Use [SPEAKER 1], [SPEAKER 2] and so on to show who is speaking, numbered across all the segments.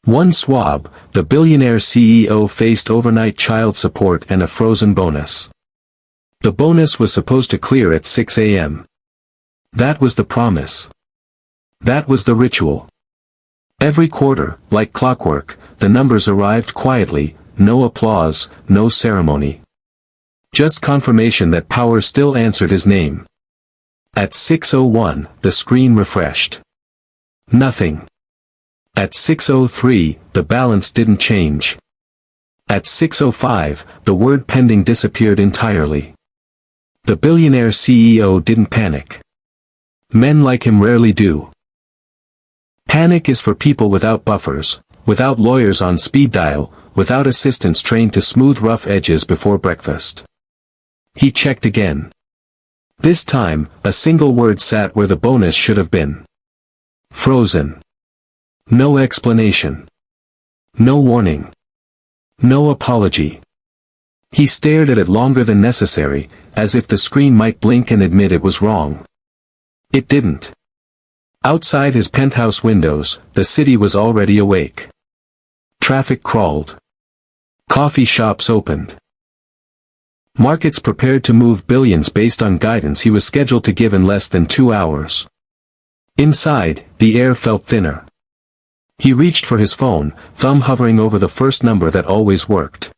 [SPEAKER 1] One Swab, the billionaire CEO, faced overnight child support and a frozen bonus. The bonus was supposed to clear at 6 a.m. That was the promise. That was the ritual. Every quarter, like clockwork, the numbers arrived quietly, no applause, no ceremony. Just confirmation that power still answered his name. At 6:01, the screen refreshed. Nothing. At 6:03, the balance didn't change. At 6:05, the word pending disappeared entirely. The billionaire CEO didn't panic. Men like him rarely do. Panic is for people without buffers, without lawyers on speed dial, without assistants trained to smooth rough edges before breakfast. He checked again. This time, a single word sat where the bonus should have been. Frozen. No explanation. No warning. No apology. He stared at it longer than necessary, as if the screen might blink and admit it was wrong. It didn't. Outside his penthouse windows, the city was already awake. Traffic crawled. Coffee shops opened. Markets prepared to move billions based on guidance he was scheduled to give in less than 2 hours. Inside, the air felt thinner. He reached for his phone, thumb hovering over the first number that always worked.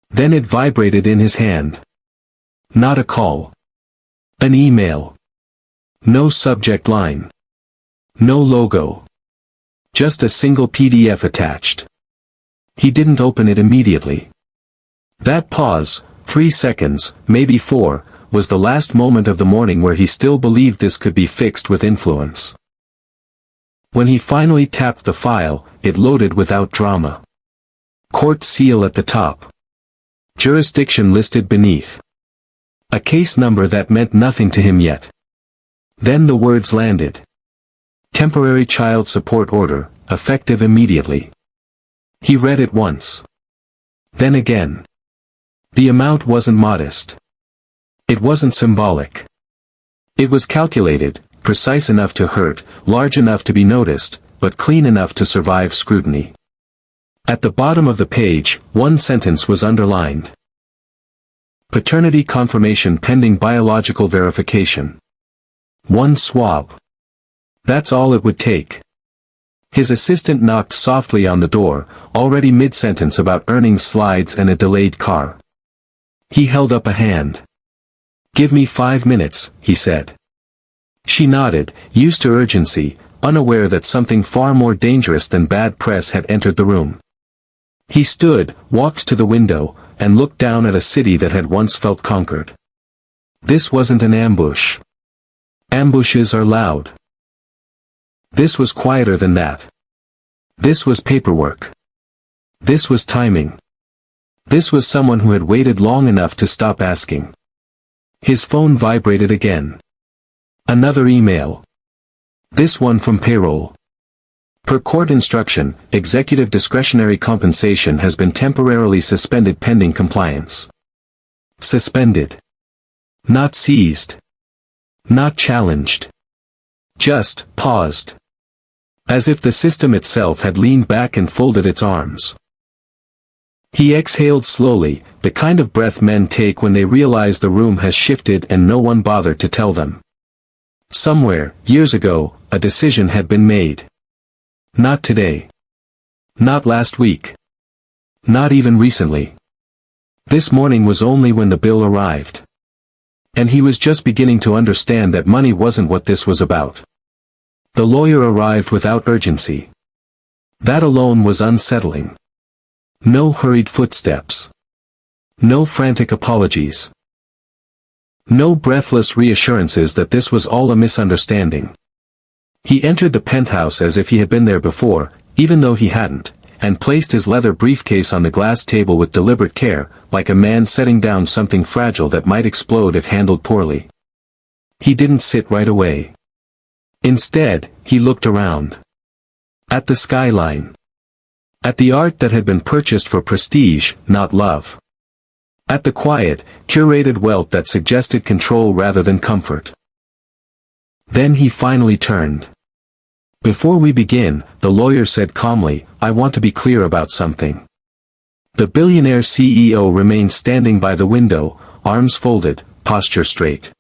[SPEAKER 1] Then it vibrated in his hand. Not a call. An email. No subject line. No logo. Just a single PDF attached. He didn't open it immediately. That pause, 3 seconds, maybe 4, was the last moment of the morning where he still believed this could be fixed with influence. When he finally tapped the file, it loaded without drama. Court seal at the top. Jurisdiction listed beneath. A case number that meant nothing to him yet. Then the words landed. Temporary child support order, effective immediately. He read it once. Then again. The amount wasn't modest. It wasn't symbolic. It was calculated, precise enough to hurt, large enough to be noticed, but clean enough to survive scrutiny. At the bottom of the page, one sentence was underlined. Paternity confirmation pending biological verification. One Swab. That's all it would take. His assistant knocked softly on the door, already mid-sentence about earnings slides and a delayed car. He held up a hand. Give me 5 minutes, he said. She nodded, used to urgency, unaware that something far more dangerous than bad press had entered the room. He stood, walked to the window, and looked down at a city that had once felt conquered. This wasn't an ambush. Ambushes are loud. This was quieter than that. This was paperwork. This was timing. This was someone who had waited long enough to stop asking. His phone vibrated again. Another email. This one from payroll. Per court instruction, executive discretionary compensation has been temporarily suspended pending compliance. Suspended. Not seized. Not challenged. Just paused. As if the system itself had leaned back and folded its arms. He exhaled slowly, the kind of breath men take when they realize the room has shifted and no one bothered to tell them. Somewhere, years ago, a decision had been made. Not today. Not last week. Not even recently. This morning was only when the bill arrived. And he was just beginning to understand that money wasn't what this was about. The lawyer arrived without urgency. That alone was unsettling. No hurried footsteps. No frantic apologies. No breathless reassurances that this was all a misunderstanding. He entered the penthouse as if he had been there before, even though he hadn't, and placed his leather briefcase on the glass table with deliberate care, like a man setting down something fragile that might explode if handled poorly. He didn't sit right away. Instead, he looked around. At the skyline. At the art that had been purchased for prestige, not love. At the quiet, curated wealth that suggested control rather than comfort. Then he finally turned. Before we begin, the lawyer said calmly, I want to be clear about something. The billionaire CEO remained standing by the window, arms folded, posture straight.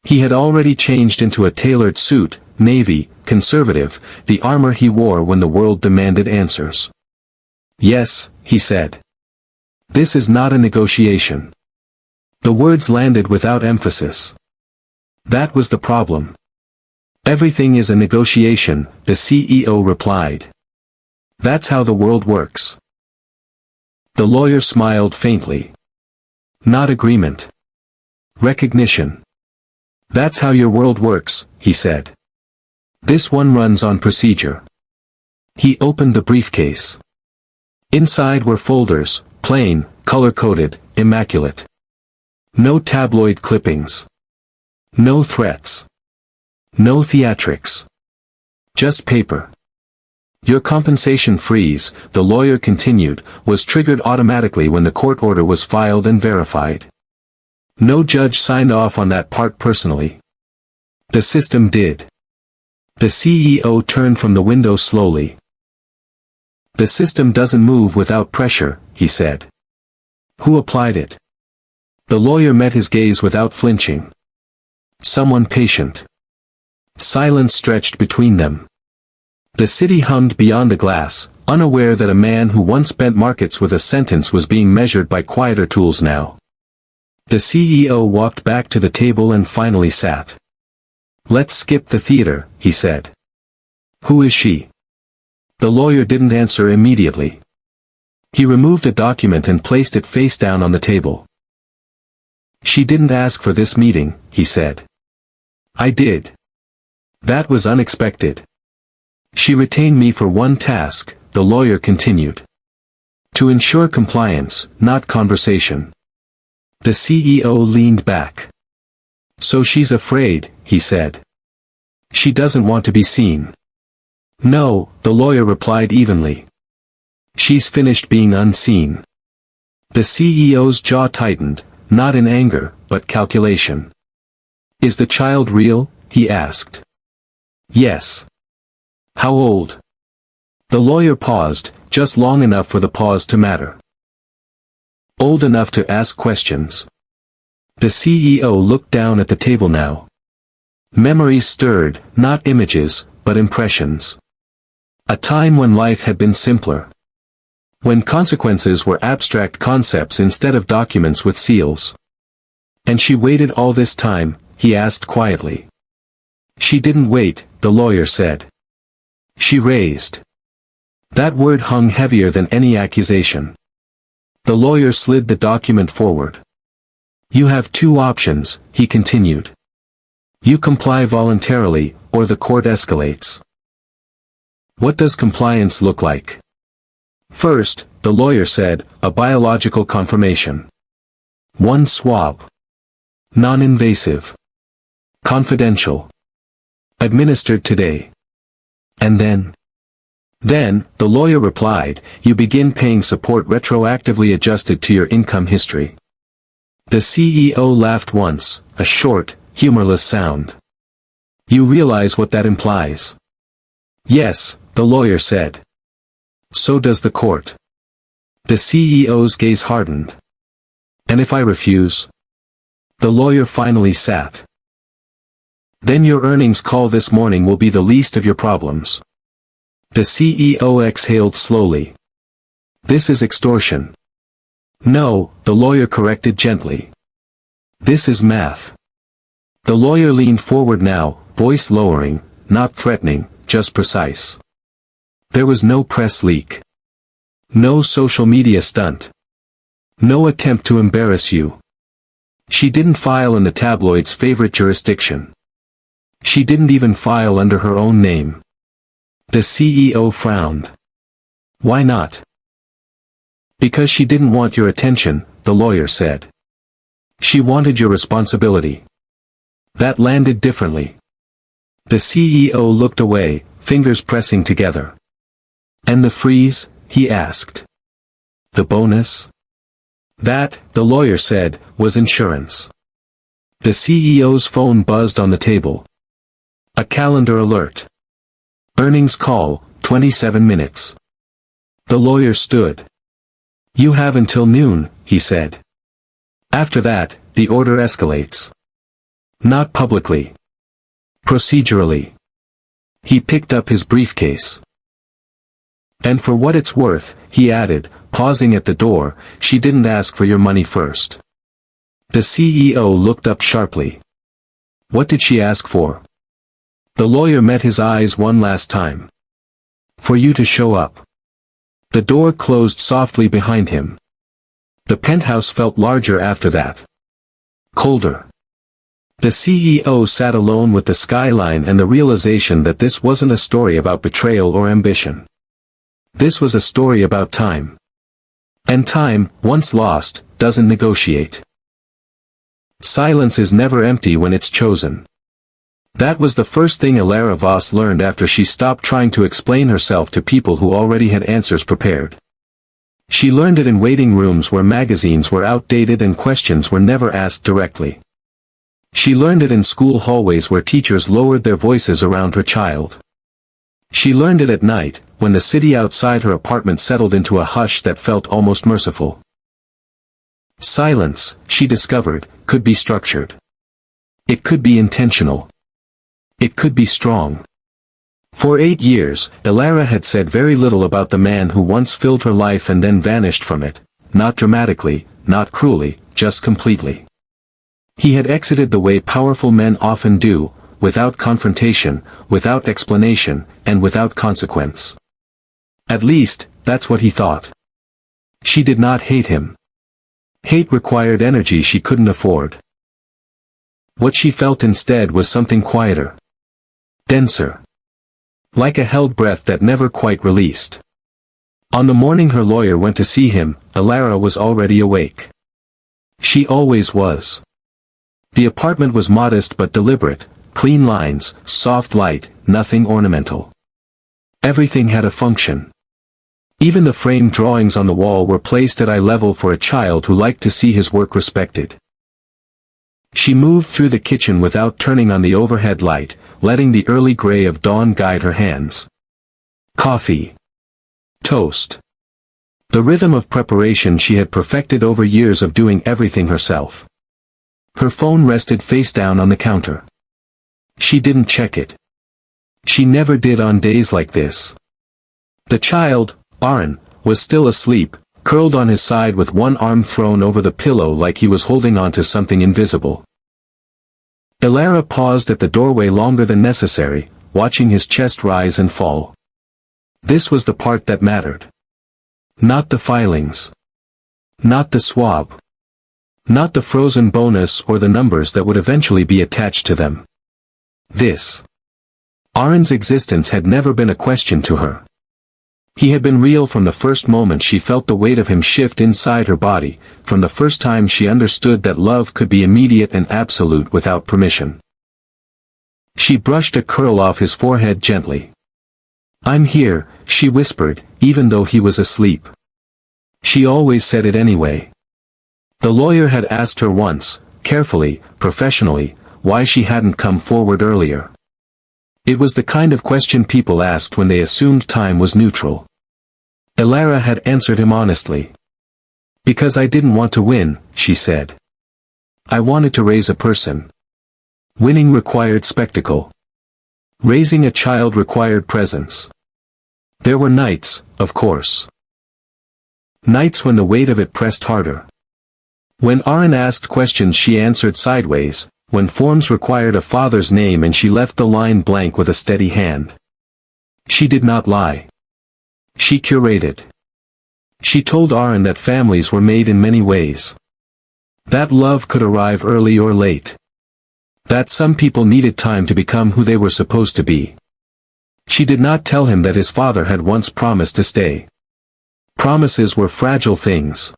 [SPEAKER 1] He had already changed into a tailored suit, navy, conservative, the armor he wore when the world demanded answers. Yes, he said. This is not a negotiation. The words landed without emphasis. That was the problem. Everything is a negotiation, the CEO replied. That's how the world works. The lawyer smiled faintly. Not agreement. Recognition. That's how your world works, he said. This one runs on procedure. He opened the briefcase. Inside were folders, plain, color-coded, immaculate. No tabloid clippings. No threats. No theatrics. Just paper. Your compensation freeze, the lawyer continued, was triggered automatically when the court order was filed and verified. No judge signed off on that part personally. The system did. The CEO turned from the window slowly. The system doesn't move without pressure, he said. Who applied it? The lawyer met his gaze without flinching. Someone patient. Silence stretched between them. The city hummed beyond the glass, unaware that a man who once bent markets with a sentence was being measured by quieter tools now. The CEO walked back to the table and finally sat. Let's skip the theater, he said. Who is she? The lawyer didn't answer immediately. He removed a document and placed it face down on the table. She didn't ask for this meeting, he said. I did. That was unexpected. She retained me for one task, the lawyer continued. To ensure compliance, not conversation. The CEO leaned back. So she's afraid, he said. She doesn't want to be seen. No, the lawyer replied evenly. She's finished being unseen. The CEO's jaw tightened, not in anger, but calculation. Is the child real? He asked. Yes. How old? The lawyer paused, just long enough for the pause to matter. Old enough to ask questions. The CEO looked down at the table now. Memories stirred, not images, but impressions. A time when life had been simpler. When consequences were abstract concepts instead of documents with seals. And she waited all this time, he asked quietly. She didn't wait, the lawyer said. She raised. That word hung heavier than any accusation. The lawyer slid the document forward. You have two options, he continued. You comply voluntarily, or the court escalates. What does compliance look like? First, the lawyer said, a biological confirmation. One swab. Non-invasive. Confidential. Administered today. And then? Then, the lawyer replied, you begin paying support retroactively adjusted to your income history. The CEO laughed once, a short, humorless sound. You realize what that implies? Yes, the lawyer said. So does the court. The CEO's gaze hardened. And if I refuse? The lawyer finally sat. Then your earnings call this morning will be the least of your problems. The CEO exhaled slowly. This is extortion. No, the lawyer corrected gently. This is math. The lawyer leaned forward now, voice lowering, not threatening, just precise. There was no press leak. No social media stunt. No attempt to embarrass you. She didn't file in the tabloid's favorite jurisdiction. She didn't even file under her own name. The CEO frowned. Why not? Because she didn't want your attention, the lawyer said. She wanted your responsibility. That landed differently. The CEO looked away, fingers pressing together. And the freeze, he asked. The bonus? That, the lawyer said, was insurance. The CEO's phone buzzed on the table. A calendar alert. Earnings call, 27 minutes. The lawyer stood. You have until noon, he said. After that, the order escalates. Not publicly. Procedurally. He picked up his briefcase. And for what it's worth, he added, pausing at the door, she didn't ask for your money first. The CEO looked up sharply. What did she ask for? The lawyer met his eyes one last time. For you to show up. The door closed softly behind him. The penthouse felt larger after that. Colder. The CEO sat alone with the skyline and the realization that this wasn't a story about betrayal or ambition. This was a story about time. And time, once lost, doesn't negotiate. Silence is never empty when it's chosen. That was the first thing Elara Voss learned after she stopped trying to explain herself to people who already had answers prepared. She learned it in waiting rooms where magazines were outdated and questions were never asked directly. She learned it in school hallways where teachers lowered their voices around her child. She learned it at night, when the city outside her apartment settled into a hush that felt almost merciful. Silence, she discovered, could be structured. It could be intentional. It could be strong. For 8 years, Elara had said very little about the man who once filled her life and then vanished from it, not dramatically, not cruelly, just completely. He had exited the way powerful men often do, without confrontation, without explanation, and without consequence. At least, that's what he thought. She did not hate him. Hate required energy she couldn't afford. What she felt instead was something quieter. Denser. Like a held breath that never quite released. On the morning her lawyer went to see him, Elara was already awake. She always was. The apartment was modest but deliberate, clean lines, soft light, nothing ornamental. Everything had a function. Even the framed drawings on the wall were placed at eye level for a child who liked to see his work respected. She moved through the kitchen without turning on the overhead light, letting the early gray of dawn guide her hands. Coffee. Toast. The rhythm of preparation she had perfected over years of doing everything herself. Her phone rested face down on the counter. She didn't check it. She never did on days like this. The child, Aron, was still asleep, curled on his side with one arm thrown over the pillow like he was holding on to something invisible. Elara paused at the doorway longer than necessary, watching his chest rise and fall. This was the part that mattered. Not the filings. Not the swab. Not the frozen bonus or the numbers that would eventually be attached to them. This. Aron's existence had never been a question to her. He had been real from the first moment she felt the weight of him shift inside her body, from the first time she understood that love could be immediate and absolute without permission. She brushed a curl off his forehead gently. "I'm here," she whispered, even though he was asleep. She always said it anyway. The lawyer had asked her once, carefully, professionally, why she hadn't come forward earlier. It was the kind of question people asked when they assumed time was neutral. Elara had answered him honestly. "Because I didn't want to win," she said. "I wanted to raise a person. Winning required spectacle. Raising a child required presence." There were nights, of course. Nights when the weight of it pressed harder. When Aron asked questions she answered sideways, when forms required a father's name and she left the line blank with a steady hand. She did not lie. She curated. She told Aron that families were made in many ways. That love could arrive early or late. That some people needed time to become who they were supposed to be. She did not tell him that his father had once promised to stay. Promises were fragile things.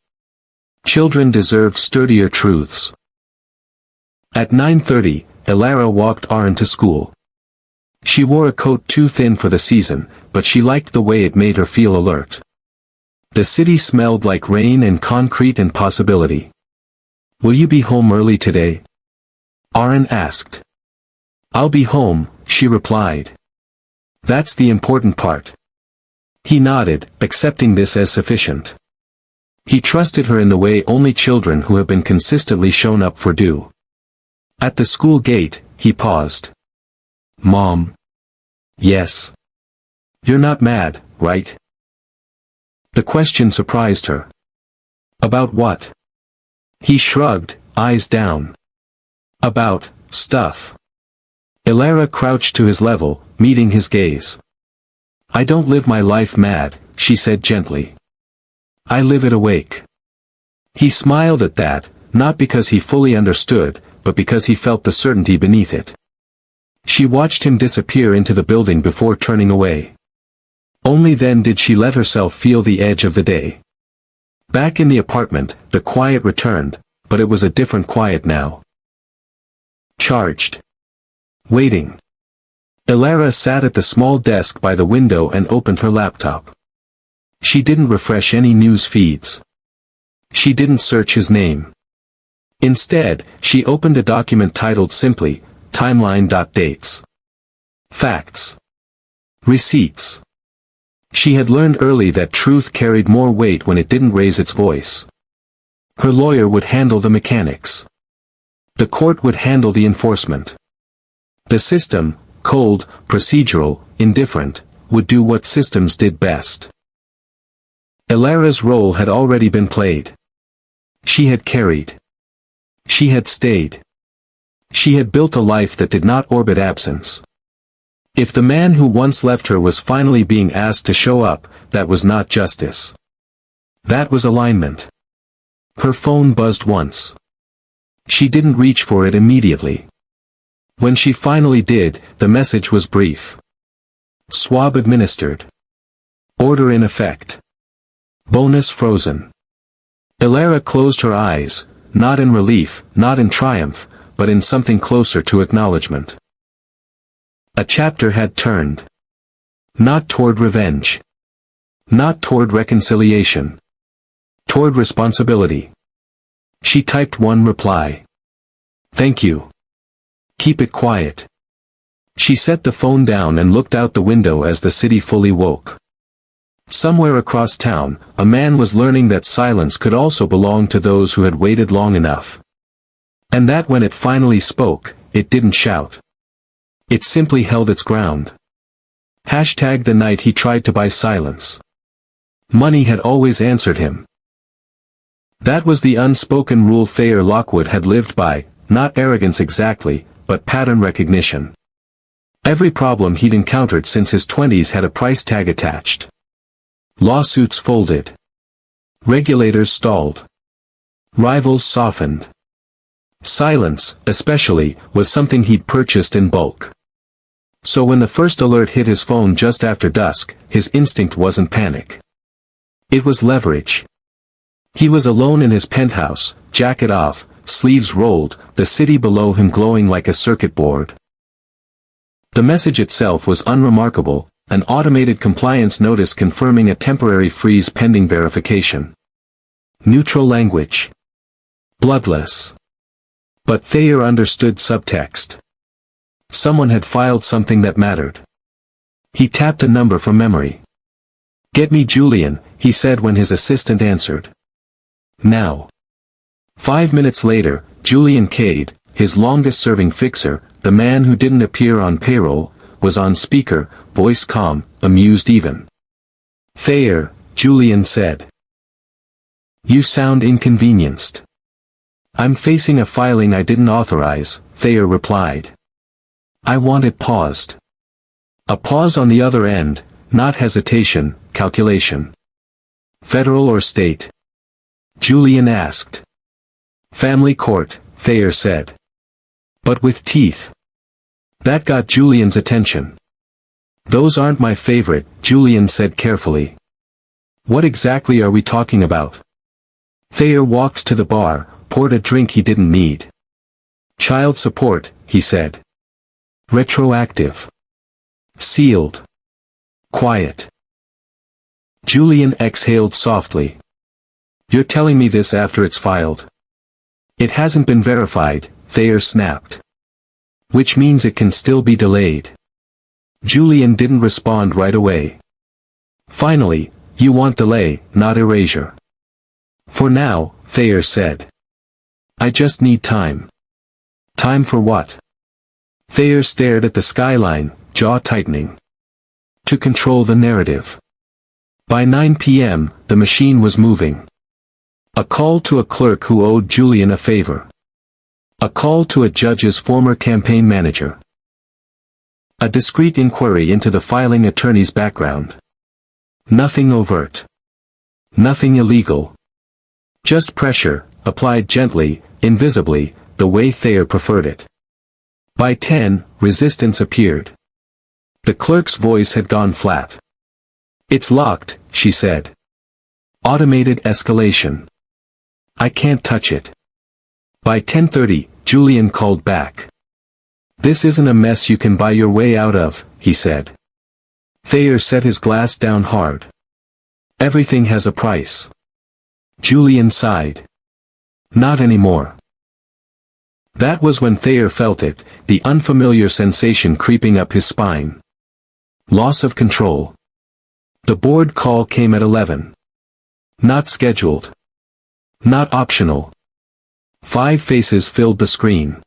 [SPEAKER 1] Children deserved sturdier truths. At 9:30, Elara walked Aron to school. She wore a coat too thin for the season, but she liked the way it made her feel alert. The city smelled like rain and concrete and possibility. "Will you be home early today?" Aron asked. "I'll be home," she replied. That's the important part. He nodded, accepting this as sufficient. He trusted her in the way only children who have been consistently shown up for do. At the school gate, he paused. Mom. Yes. You're not mad, right? The question surprised her. About what? He shrugged, eyes down. About stuff. Ilara crouched to his level, meeting his gaze. I don't live my life mad, she said gently. I live it awake. He smiled at that, not because he fully understood, but because he felt the certainty beneath it. She watched him disappear into the building before turning away. Only then did she let herself feel the edge of the day. Back in the apartment, the quiet returned, but it was a different quiet now. Charged. Waiting. Ilara sat at the small desk by the window and opened her laptop. She didn't refresh any news feeds. She didn't search his name. Instead, she opened a document titled simply, Timeline.dates. Facts. Receipts. She had learned early that truth carried more weight when it didn't raise its voice. Her lawyer would handle the mechanics. The court would handle the enforcement. The system, cold, procedural, indifferent, would do what systems did best. Ilara's role had already been played. She had carried. She had stayed. She had built a life that did not orbit absence. If the man who once left her was finally being asked to show up, that was not justice. That was alignment. Her phone buzzed once. She didn't reach for it immediately. When she finally did, the message was brief. Swab administered. Order in effect. Bonus frozen. Ilara closed her eyes, not in relief, not in triumph, but in something closer to acknowledgement. A chapter had turned. Not toward revenge. Not toward reconciliation. Toward responsibility. She typed one reply. Thank you. Keep it quiet. She set the phone down and looked out the window as the city fully woke. Somewhere across town, a man was learning that silence could also belong to those who had waited long enough. And that when it finally spoke, it didn't shout. It simply held its ground. # the night he tried to buy silence. Money had always answered him. That was the unspoken rule Thayer Lockwood had lived by, not arrogance exactly, but pattern recognition. Every problem he'd encountered since his 20s had a price tag attached. Lawsuits folded. Regulators stalled. Rivals softened. Silence, especially, was something he'd purchased in bulk. So when the first alert hit his phone just after dusk, his instinct wasn't panic. It was leverage. He was alone in his penthouse, jacket off, sleeves rolled, the city below him glowing like a circuit board. The message itself was unremarkable, an automated compliance notice confirming a temporary freeze pending verification. Neutral language. Bloodless. But Thayer understood subtext. Someone had filed something that mattered. He tapped a number from memory. Get me Julian, he said when his assistant answered. Now. 5 minutes later, Julian Cade, his longest-serving fixer, the man who didn't appear on payroll, was on speaker, voice calm, amused even. Thayer, Julian said. You sound inconvenienced. I'm facing a filing I didn't authorize, Thayer replied. I want it paused. A pause on the other end, not hesitation, calculation. Federal or state? Julian asked. Family court, Thayer said. But with teeth. That got Julian's attention. Those aren't my favorite, Julian said carefully. What exactly are we talking about? Thayer walked to the bar, poured a drink he didn't need. Child support, he said. Retroactive. Sealed. Quiet. Julian exhaled softly. You're telling me this after it's filed? It hasn't been verified, Thayer snapped. Which means it can still be delayed. Julian didn't respond right away. Finally, you want delay, not erasure. For now, Thayer said. I just need time. Time for what? Thayer stared at the skyline, jaw tightening. To control the narrative. By 9 p.m., the machine was moving. A call to a clerk who owed Julian a favor. A call to a judge's former campaign manager. A discreet inquiry into the filing attorney's background. Nothing overt. Nothing illegal. Just pressure, applied gently, invisibly, the way Thayer preferred it. By 10, resistance appeared. The clerk's voice had gone flat. It's locked, she said. Automated escalation. I can't touch it. By 10:30, Julian called back. This isn't a mess you can buy your way out of, he said. Thayer set his glass down hard. Everything has a price. Julian sighed. Not anymore. That was when Thayer felt it, the unfamiliar sensation creeping up his spine. Loss of control. The board call came at 11. Not scheduled. Not optional. 5 faces filled the screen.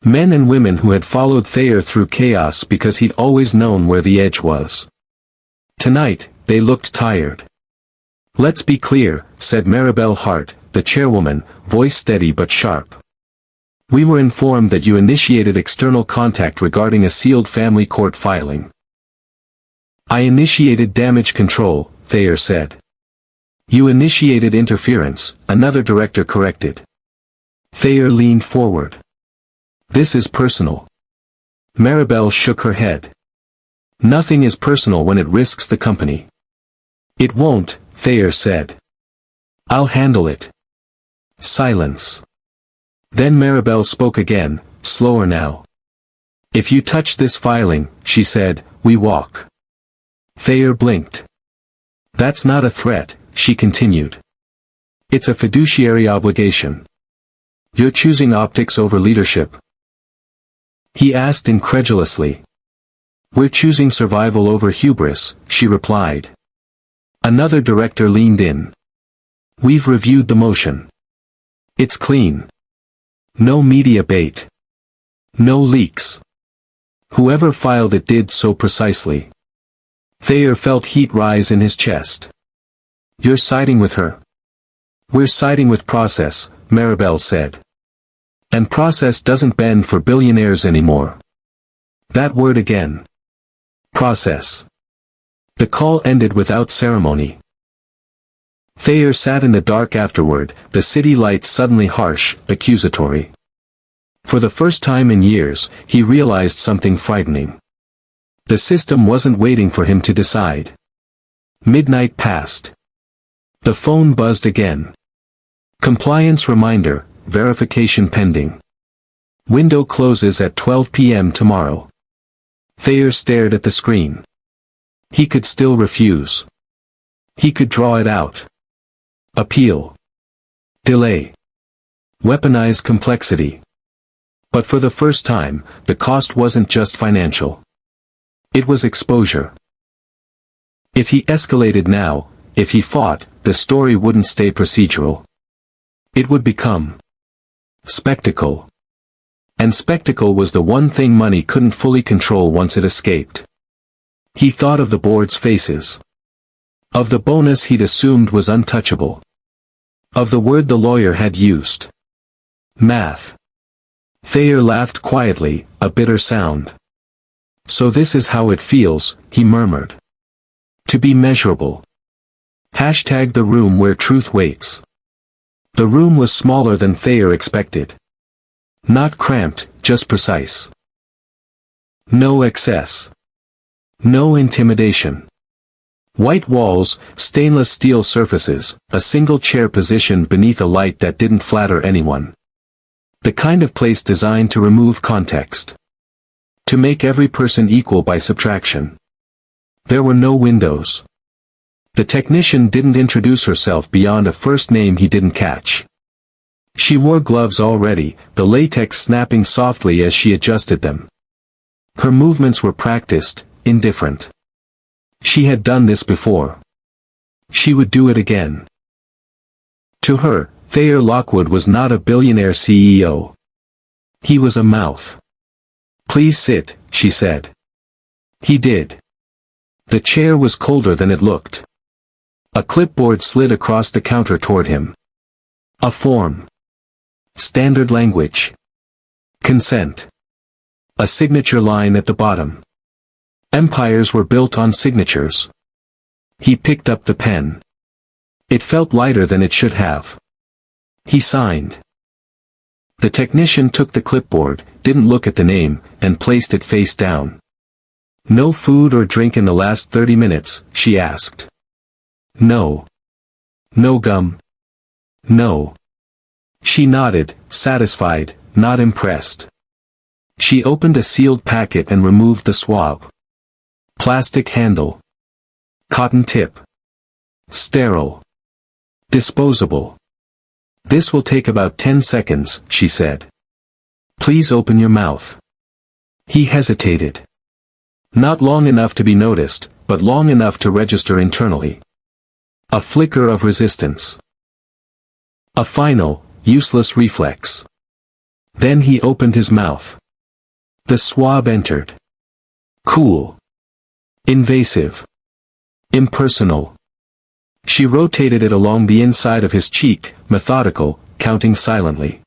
[SPEAKER 1] Men and women who had followed Thayer through chaos because he'd always known where the edge was. Tonight, they looked tired. Let's be clear, said Maribel Hart, the chairwoman, voice steady but sharp. We were informed that you initiated external contact regarding a sealed family court filing. I initiated damage control, Thayer said. You initiated interference, another director corrected. Thayer leaned forward. This is personal. Maribel shook her head. Nothing is personal when it risks the company. It won't, Thayer said. I'll handle it. Silence. Then Maribel spoke again, slower now. If you touch this filing, she said, we walk. Thayer blinked. That's not a threat, she continued. It's a fiduciary obligation. You're choosing optics over leadership. He asked incredulously. We're choosing survival over hubris, she replied. Another director leaned in. We've reviewed the motion. It's clean. No media bait. No leaks. Whoever filed it did so precisely. Thayer felt heat rise in his chest. You're siding with her. We're siding with process, Maribel said. And process doesn't bend for billionaires anymore. That word again. Process. The call ended without ceremony. Thayer sat in the dark afterward, the city lights suddenly harsh, accusatory. For the first time in years, he realized something frightening. The system wasn't waiting for him to decide. Midnight passed. The phone buzzed again. Compliance reminder, verification pending. Window closes at 12 p.m. tomorrow. Thayer stared at the screen. He could still refuse. He could draw it out. Appeal. Delay. Weaponize complexity. But for the first time, the cost wasn't just financial. It was exposure. If he escalated now, if he fought, the story wouldn't stay procedural. It would become spectacle. And spectacle was the one thing money couldn't fully control once it escaped. He thought of the board's faces. Of the bonus he'd assumed was untouchable. Of the word the lawyer had used. Math. Thayer laughed quietly, a bitter sound. So this is how it feels, he murmured. To be measurable. Hashtag the room where truth waits. The room was smaller than Thayer expected. Not cramped, just precise. No excess. No intimidation. White walls, stainless steel surfaces, a single chair positioned beneath a light that didn't flatter anyone. The kind of place designed to remove context. To make every person equal by subtraction. There were no windows. The technician didn't introduce herself beyond a first name he didn't catch. She wore gloves already, the latex snapping softly as she adjusted them. Her movements were practiced, indifferent. She had done this before. She would do it again. To her, Thayer Lockwood was not a billionaire CEO. He was a mouth. "Please sit," she said. He did. The chair was colder than it looked. A clipboard slid across the counter toward him. A form. Standard language. Consent. A signature line at the bottom. Empires were built on signatures. He picked up the pen. It felt lighter than it should have. He signed. The technician took the clipboard, didn't look at the name, and placed it face down. "No food or drink in the last 30 minutes, she asked. "No. No gum?" "No." She nodded, satisfied, not impressed. She opened a sealed packet and removed the swab. Plastic handle. Cotton tip. Sterile. Disposable. "This will take about 10 seconds, she said. "Please open your mouth." He hesitated. Not long enough to be noticed, but long enough to register internally. A flicker of resistance. A final, useless reflex. Then he opened his mouth. The swab entered. Cool. Invasive. Impersonal. She rotated it along the inside of his cheek, methodical, counting silently.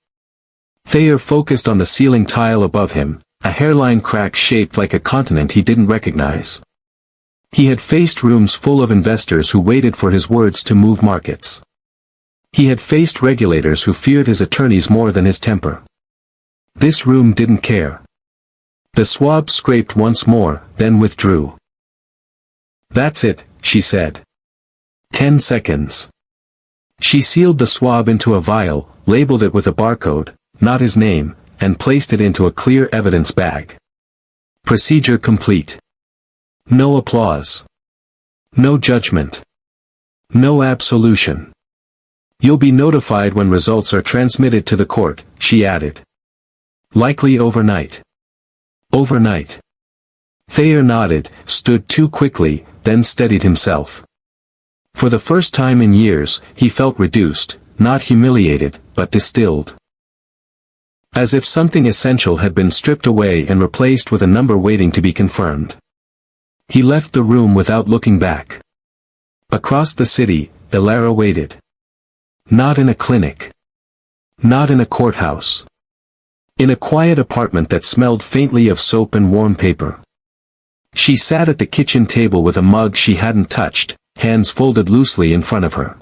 [SPEAKER 1] Thayer focused on the ceiling tile above him, a hairline crack shaped like a continent he didn't recognize. He had faced rooms full of investors who waited for his words to move markets. He had faced regulators who feared his attorneys more than his temper. This room didn't care. The swab scraped once more, then withdrew. "That's it," she said. 10 seconds. She sealed the swab into a vial, labeled it with a barcode, not his name, and placed it into a clear evidence bag. Procedure complete. No applause. No judgment. No absolution. "You'll be notified when results are transmitted to the court," she added. "Likely overnight." Overnight. Thayer nodded, stood too quickly, then steadied himself. For the first time in years, he felt reduced, not humiliated, but distilled. As if something essential had been stripped away and replaced with a number waiting to be confirmed. He left the room without looking back. Across the city, Elara waited. Not in a clinic. Not in a courthouse. In a quiet apartment that smelled faintly of soap and warm paper. She sat at the kitchen table with a mug she hadn't touched, hands folded loosely in front of her.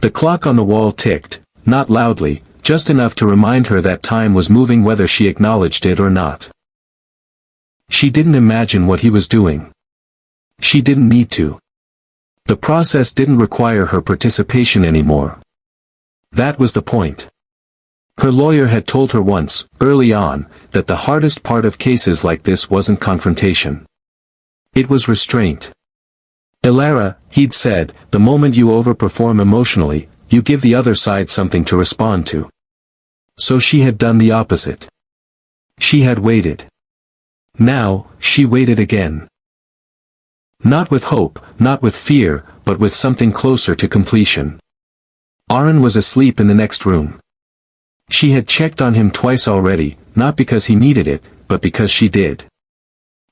[SPEAKER 1] The clock on the wall ticked, not loudly, just enough to remind her that time was moving whether she acknowledged it or not. She didn't imagine what he was doing. She didn't need to. The process didn't require her participation anymore. That was the point. Her lawyer had told her once, early on, that the hardest part of cases like this wasn't confrontation. It was restraint. "Elara," he'd said, "the moment you overperform emotionally, you give the other side something to respond to." So she had done the opposite. She had waited. Now, she waited again. Not with hope, not with fear, but with something closer to completion. Aaron was asleep in the next room. She had checked on him twice already, not because he needed it, but because she did.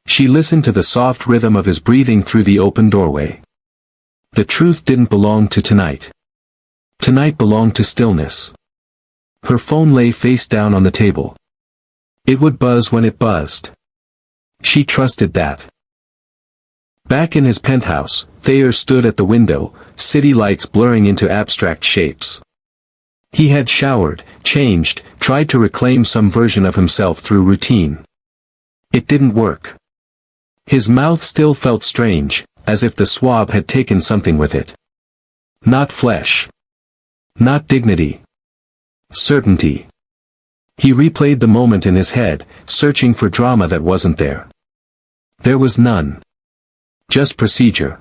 [SPEAKER 1] She listened to the soft rhythm of his breathing through the open doorway. The truth didn't belong to tonight. Tonight belonged to stillness. Her phone lay face down on the table. It would buzz when it buzzed. She trusted that. Back in his penthouse, Thayer stood at the window, city lights blurring into abstract shapes. He had showered, changed, tried to reclaim some version of himself through routine. It didn't work. His mouth still felt strange, as if the swab had taken something with it. Not flesh. Not dignity. Certainty. He replayed the moment in his head, searching for drama that wasn't there. There was none. Just procedure.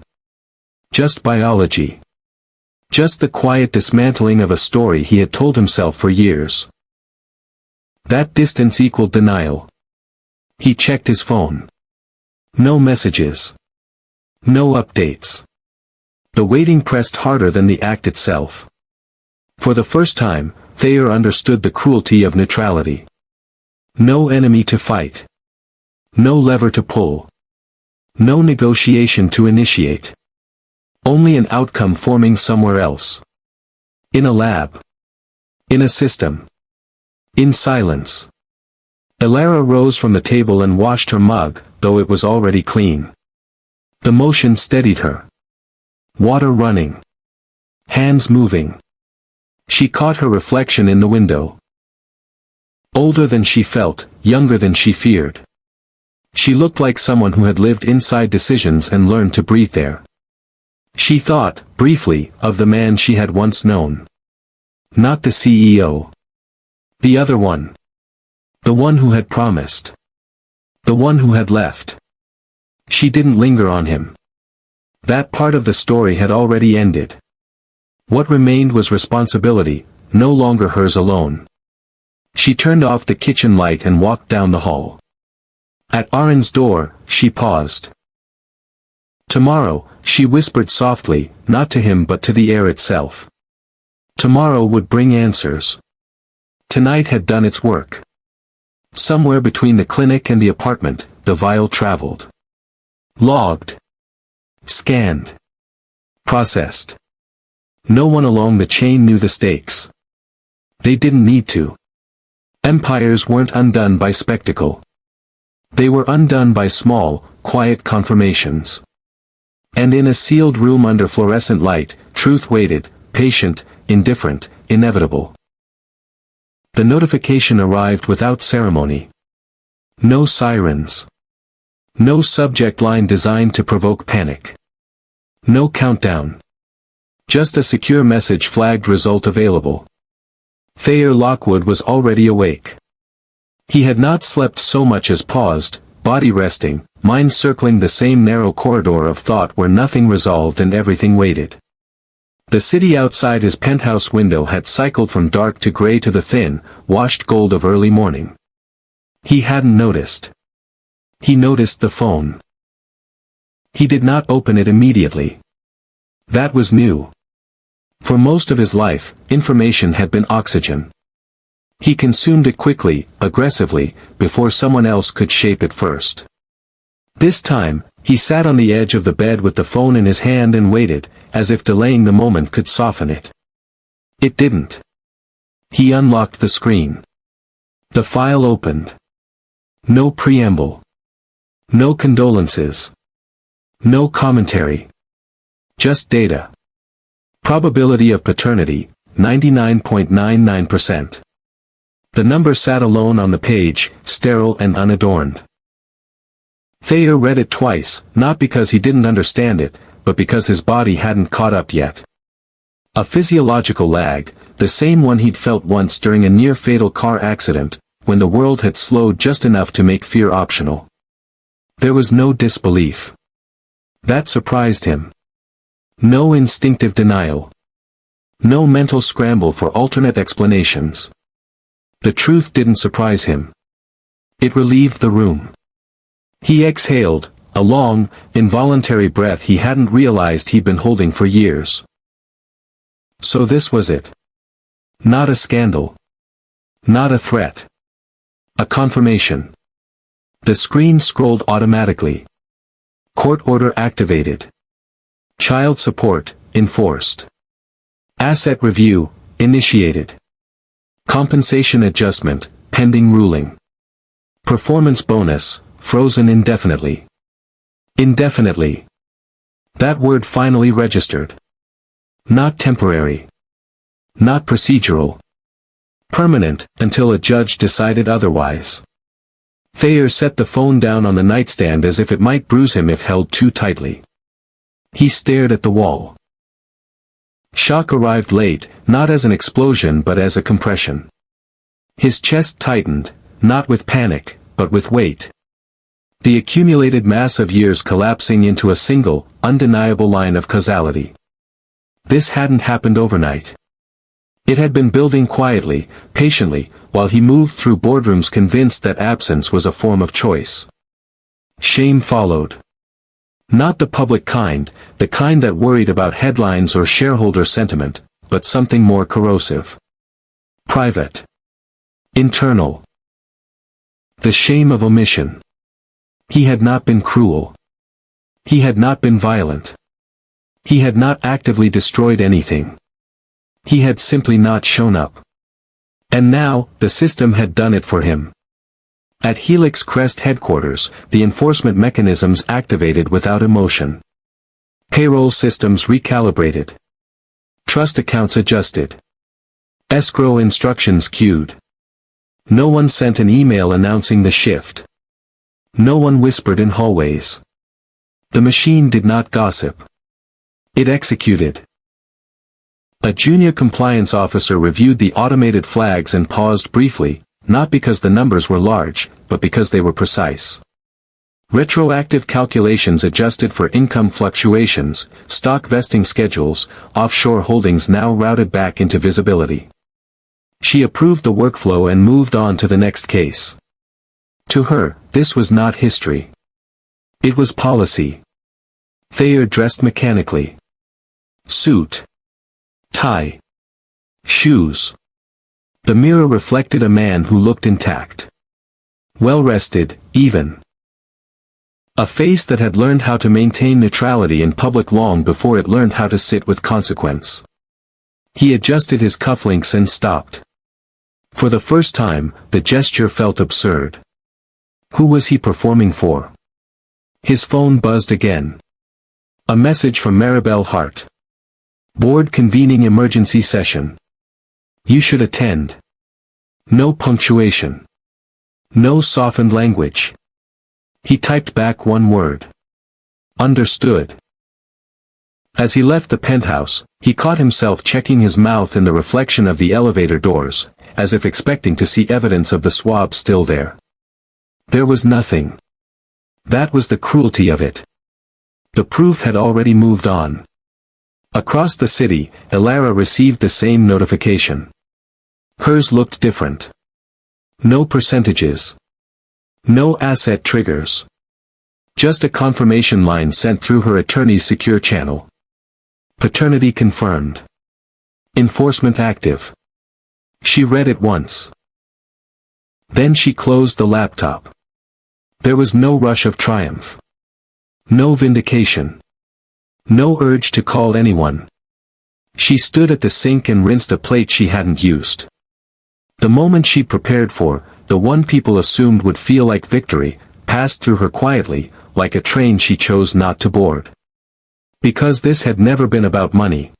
[SPEAKER 1] Just biology. Just the quiet dismantling of a story he had told himself for years. That distance equaled denial. He checked his phone. No messages. No updates. The waiting pressed harder than the act itself. For the first time, Thayer understood the cruelty of neutrality. No enemy to fight. No lever to pull. No negotiation to initiate. Only an outcome forming somewhere else. In a lab. In a system. In silence. Elara rose from the table and washed her mug, though it was already clean. The motion steadied her. Water running. Hands moving. She caught her reflection in the window. Older than she felt, younger than she feared. She looked like someone who had lived inside decisions and learned to breathe there. She thought, briefly, of the man she had once known. Not the CEO. The other one. The one who had promised. The one who had left. She didn't linger on him. That part of the story had already ended. What remained was responsibility, no longer hers alone. She turned off the kitchen light and walked down the hall. At Aaron's door, she paused. Tomorrow, she whispered softly, not to him but to the air itself. Tomorrow would bring answers. Tonight had done its work. Somewhere between the clinic and the apartment, the vial traveled. Logged. Scanned. Processed. No one along the chain knew the stakes. They didn't need to. Empires weren't undone by spectacle. They were undone by small, quiet confirmations. And in a sealed room under fluorescent light, truth waited, patient, indifferent, inevitable. The notification arrived without ceremony. No sirens. No subject line designed to provoke panic. No countdown. Just a secure message flagged result available. Thayer Lockwood was already awake. He had not slept so much as paused, body resting, mind circling the same narrow corridor of thought where nothing resolved and everything waited. The city outside his penthouse window had cycled from dark to gray to the thin, washed gold of early morning. He hadn't noticed. He noticed the phone. He did not open it immediately. That was new. For most of his life, information had been oxygen. He consumed it quickly, aggressively, before someone else could shape it first. This time, he sat on the edge of the bed with the phone in his hand and waited, as if delaying the moment could soften it. It didn't. He unlocked the screen. The file opened. No preamble. No condolences. No commentary. Just data. Probability of paternity, 99.99%. The number sat alone on the page, sterile and unadorned. Thayer read it twice, not because he didn't understand it, but because his body hadn't caught up yet. A physiological lag, the same one he'd felt once during a near-fatal car accident, when the world had slowed just enough to make fear optional. There was no disbelief. That surprised him. No instinctive denial. No mental scramble for alternate explanations. The truth didn't surprise him. It relieved the room. He exhaled, a long, involuntary breath he hadn't realized he'd been holding for years. So this was it. Not a scandal. Not a threat. A confirmation. The screen scrolled automatically. Court order activated. Child support, enforced. Asset review, initiated. Compensation adjustment, pending ruling. Performance bonus, frozen indefinitely. Indefinitely. That word finally registered. Not temporary. Not procedural. Permanent, until a judge decided otherwise. Thayer set the phone down on the nightstand as if it might bruise him if held too tightly. He stared at the wall. Shock arrived late, not as an explosion but as a compression. His chest tightened, not with panic, but with weight. The accumulated mass of years collapsing into a single, undeniable line of causality. This hadn't happened overnight. It had been building quietly, patiently, while he moved through boardrooms convinced that absence was a form of choice. Shame followed. Not the public kind, the kind that worried about headlines or shareholder sentiment, but something more corrosive. Private. Internal. The shame of omission. He had not been cruel. He had not been violent. He had not actively destroyed anything. He had simply not shown up. And now, the system had done it for him. At Helix Crest headquarters, the enforcement mechanisms activated without emotion. Payroll systems recalibrated. Trust accounts adjusted. Escrow instructions queued. No one sent an email announcing the shift. No one whispered in hallways. The machine did not gossip. It executed. A junior compliance officer reviewed the automated flags and paused briefly, not because the numbers were large, but because they were precise. Retroactive calculations adjusted for income fluctuations, stock vesting schedules, offshore holdings now routed back into visibility. She approved the workflow and moved on to the next case. To her, this was not history. It was policy. Thayer dressed mechanically. Suit. Tie. Shoes. The mirror reflected a man who looked intact. Well-rested, even. A face that had learned how to maintain neutrality in public long before it learned how to sit with consequence. He adjusted his cufflinks and stopped. For the first time, the gesture felt absurd. Who was he performing for? His phone buzzed again. A message from Maribel Hart. Board convening emergency session. You should attend. No punctuation. No softened language. He typed back one word. Understood. As he left the penthouse, he caught himself checking his mouth in the reflection of the elevator doors, as if expecting to see evidence of the swab still there. There was nothing. That was the cruelty of it. The proof had already moved on. Across the city, Elara received the same notification. Hers looked different. No percentages. No asset triggers. Just a confirmation line sent through her attorney's secure channel. Paternity confirmed. Enforcement active. She read it once. Then she closed the laptop. There was no rush of triumph. No vindication. No urge to call anyone. She stood at the sink and rinsed a plate she hadn't used. The moment she prepared for, the one people assumed would feel like victory, passed through her quietly, like a train she chose not to board. Because this had never been about money.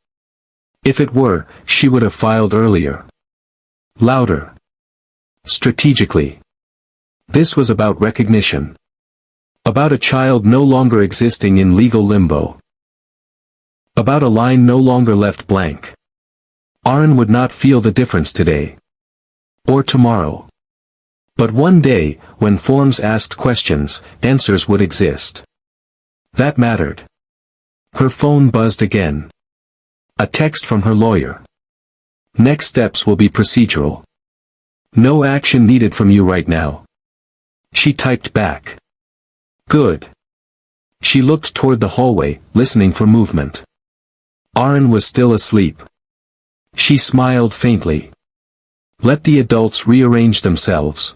[SPEAKER 1] If it were, she would have filed earlier. Louder. Strategically. This was about recognition. About a child no longer existing in legal limbo. About a line no longer left blank. Aaron would not feel the difference today. Or tomorrow. But one day, when forms asked questions, answers would exist. That mattered. Her phone buzzed again. A text from her lawyer. Next steps will be procedural. No action needed from you right now. She typed back. Good. She looked toward the hallway, listening for movement. Aaron was still asleep. She smiled faintly. Let the adults rearrange themselves.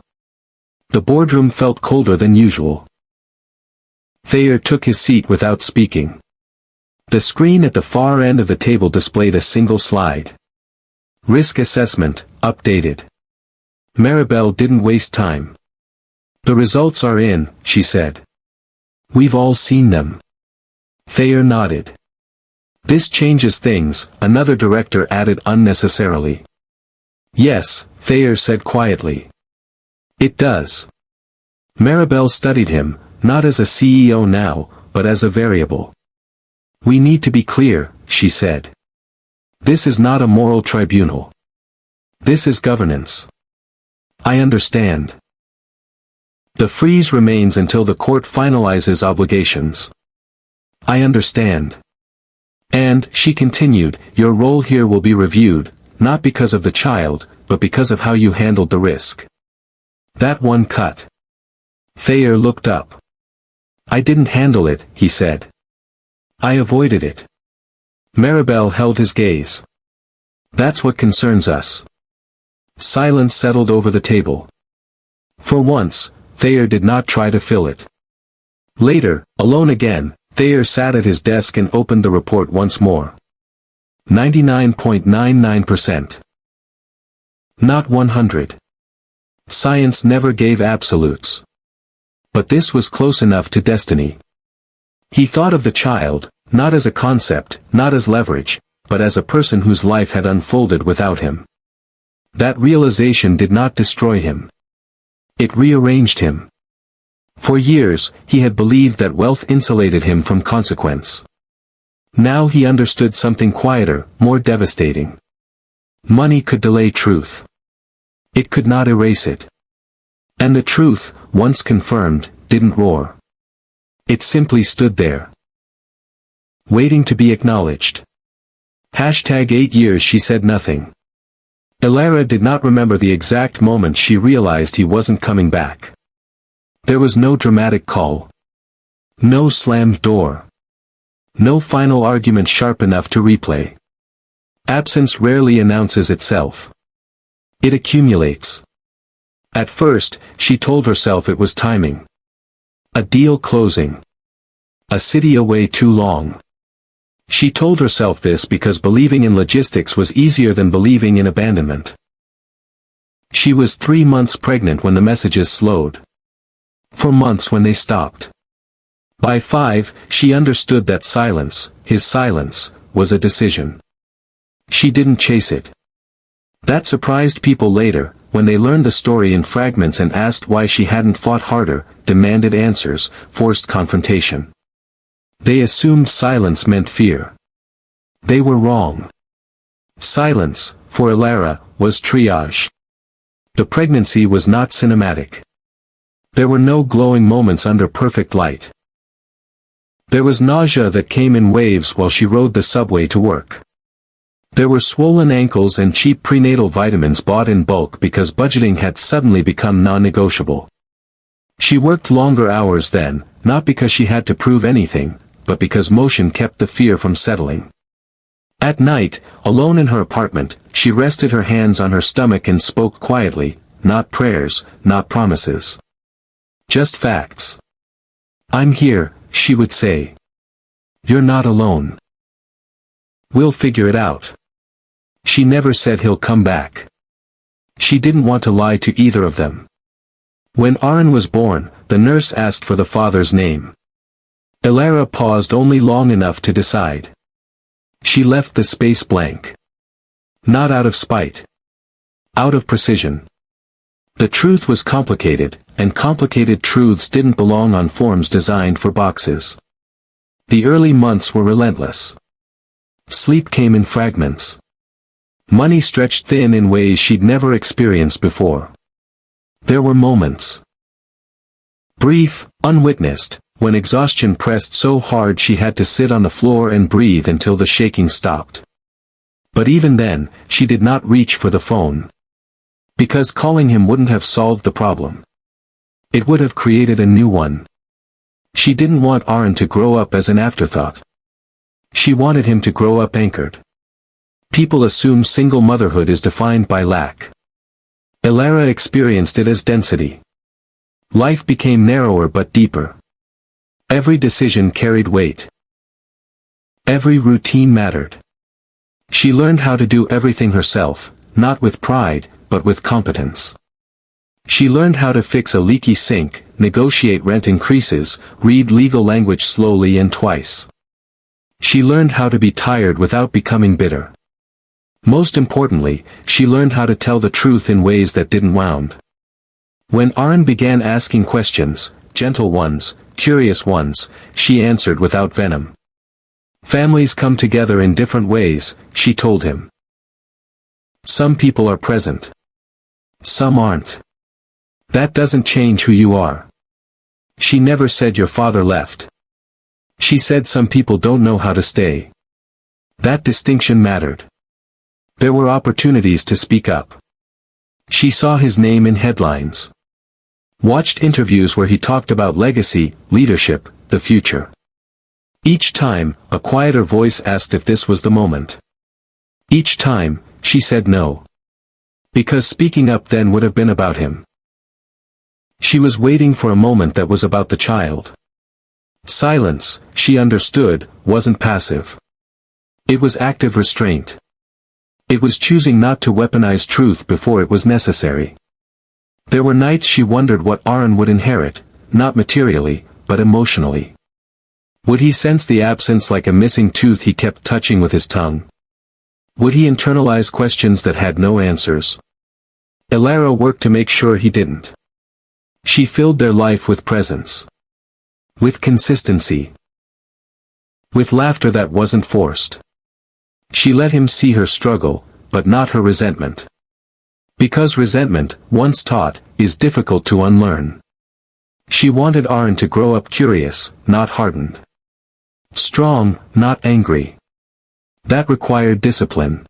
[SPEAKER 1] The boardroom felt colder than usual. Thayer took his seat without speaking. The screen at the far end of the table displayed a single slide. Risk assessment, updated. Maribel didn't waste time. The results are in, she said. We've all seen them. Thayer nodded. This changes things, another director added unnecessarily. Yes, Thayer said quietly. It does. Maribel studied him, not as a CEO now, but as a variable. We need to be clear, she said. This is not a moral tribunal. This is governance. I understand. The freeze remains until the court finalizes obligations. I understand. And, she continued, your role here will be reviewed, not because of the child, but because of how you handled the risk. That one cut. Thayer looked up. I didn't handle it, he said. I avoided it. Maribel held his gaze. That's what concerns us. Silence settled over the table. For once, Thayer did not try to fill it. Later, alone again, Thayer sat at his desk and opened the report once more. 99.99%. Not 100. Science never gave absolutes. But this was close enough to destiny. He thought of the child, not as a concept, not as leverage, but as a person whose life had unfolded without him. That realization did not destroy him. It rearranged him. For years, he had believed that wealth insulated him from consequence. Now he understood something quieter, more devastating. Money could delay truth. It could not erase it. And the truth, once confirmed, didn't roar. It simply stood there. Waiting to be acknowledged. #8 years she said nothing. Elara did not remember the exact moment she realized he wasn't coming back. There was no dramatic call. No slammed door. No final argument sharp enough to replay. Absence rarely announces itself. It accumulates. At first, she told herself it was timing. A deal closing. A city away too long. She told herself this because believing in logistics was easier than believing in abandonment. She was 3 months pregnant when the messages slowed. 4 months when they stopped. By 5, she understood that silence, his silence, was a decision. She didn't chase it. That surprised people later, when they learned the story in fragments and asked why she hadn't fought harder, demanded answers, forced confrontation. They assumed silence meant fear. They were wrong. Silence, for Elara, was triage. The pregnancy was not cinematic. There were no glowing moments under perfect light. There was nausea that came in waves while she rode the subway to work. There were swollen ankles and cheap prenatal vitamins bought in bulk because budgeting had suddenly become non-negotiable. She worked longer hours then, not because she had to prove anything, but because motion kept the fear from settling. At night, alone in her apartment, she rested her hands on her stomach and spoke quietly, not prayers, not promises. Just facts. I'm here, she would say. You're not alone. We'll figure it out. She never said he'll come back. She didn't want to lie to either of them. When Aaron was born, the nurse asked for the father's name. Elara paused only long enough to decide. She left the space blank. Not out of spite. Out of precision. The truth was complicated, and complicated truths didn't belong on forms designed for boxes. The early months were relentless. Sleep came in fragments. Money stretched thin in ways she'd never experienced before. There were moments. Brief, unwitnessed, when exhaustion pressed so hard she had to sit on the floor and breathe until the shaking stopped. But even then, she did not reach for the phone. Because calling him wouldn't have solved the problem. It would have created a new one. She didn't want Aaron to grow up as an afterthought. She wanted him to grow up anchored. People assume single motherhood is defined by lack. Elara experienced it as density. Life became narrower but deeper. Every decision carried weight. Every routine mattered. She learned how to do everything herself, not with pride, but with competence. She learned how to fix a leaky sink, negotiate rent increases, read legal language slowly and twice. She learned how to be tired without becoming bitter. Most importantly, she learned how to tell the truth in ways that didn't wound. When Aaron began asking questions, gentle ones, curious ones, she answered without venom. Families come together in different ways, she told him. Some people are present. Some aren't. That doesn't change who you are. She never said your father left. She said some people don't know how to stay. That distinction mattered. There were opportunities to speak up. She saw his name in headlines. Watched interviews where he talked about legacy, leadership, the future. Each time, a quieter voice asked if this was the moment. Each time, she said no. Because speaking up then would have been about him. She was waiting for a moment that was about the child. Silence, she understood, wasn't passive. It was active restraint. It was choosing not to weaponize truth before it was necessary. There were nights she wondered what Aaron would inherit, not materially, but emotionally. Would he sense the absence like a missing tooth he kept touching with his tongue? Would he internalize questions that had no answers? Elara worked to make sure he didn't. She filled their life with presence. With consistency. With laughter that wasn't forced. She let him see her struggle, but not her resentment. Because resentment, once taught, is difficult to unlearn. She wanted Aaron to grow up curious, not hardened. Strong, not angry. That required discipline.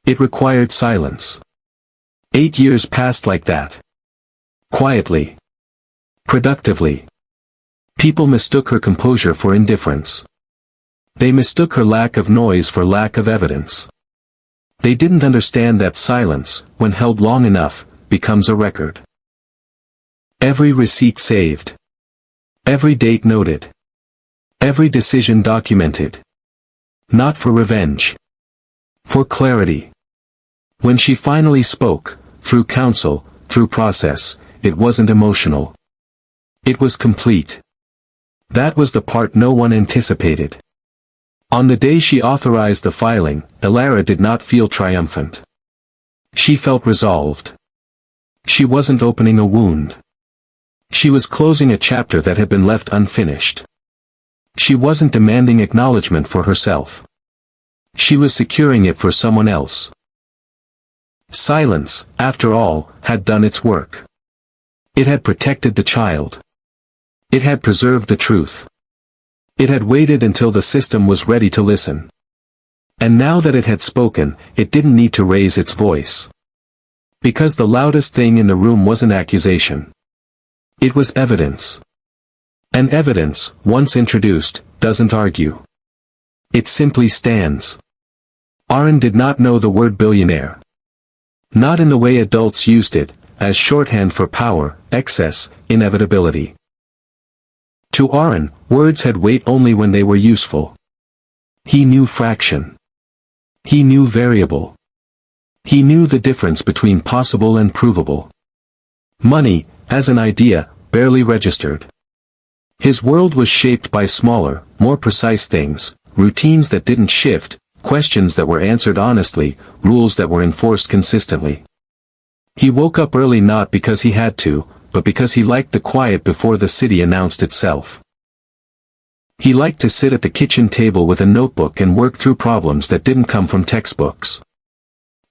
[SPEAKER 1] It required silence. 8 years passed like that. Quietly. Productively. People mistook her composure for indifference. They mistook her lack of noise for lack of evidence. They didn't understand that silence, when held long enough, becomes a record. Every receipt saved. Every date noted. Every decision documented. Not for revenge. For clarity. When she finally spoke, through counsel, through process, it wasn't emotional. It was complete. That was the part no one anticipated. On the day she authorized the filing, Elara did not feel triumphant. She felt resolved. She wasn't opening a wound. She was closing a chapter that had been left unfinished. She wasn't demanding acknowledgement for herself. She was securing it for someone else. Silence, after all, had done its work. It had protected the child. It had preserved the truth. It had waited until the system was ready to listen. And now that it had spoken, it didn't need to raise its voice. Because the loudest thing in the room wasn't accusation. It was evidence. And evidence, once introduced, doesn't argue. It simply stands. Aaron did not know the word billionaire. Not in the way adults used it, as shorthand for power, excess, inevitability. To Aaron, words had weight only when they were useful. He knew fraction. He knew variable. He knew the difference between possible and provable. Money, as an idea, barely registered. His world was shaped by smaller, more precise things, routines that didn't shift, questions that were answered honestly, rules that were enforced consistently. He woke up early not because he had to, but because he liked the quiet before the city announced itself. He liked to sit at the kitchen table with a notebook and work through problems that didn't come from textbooks.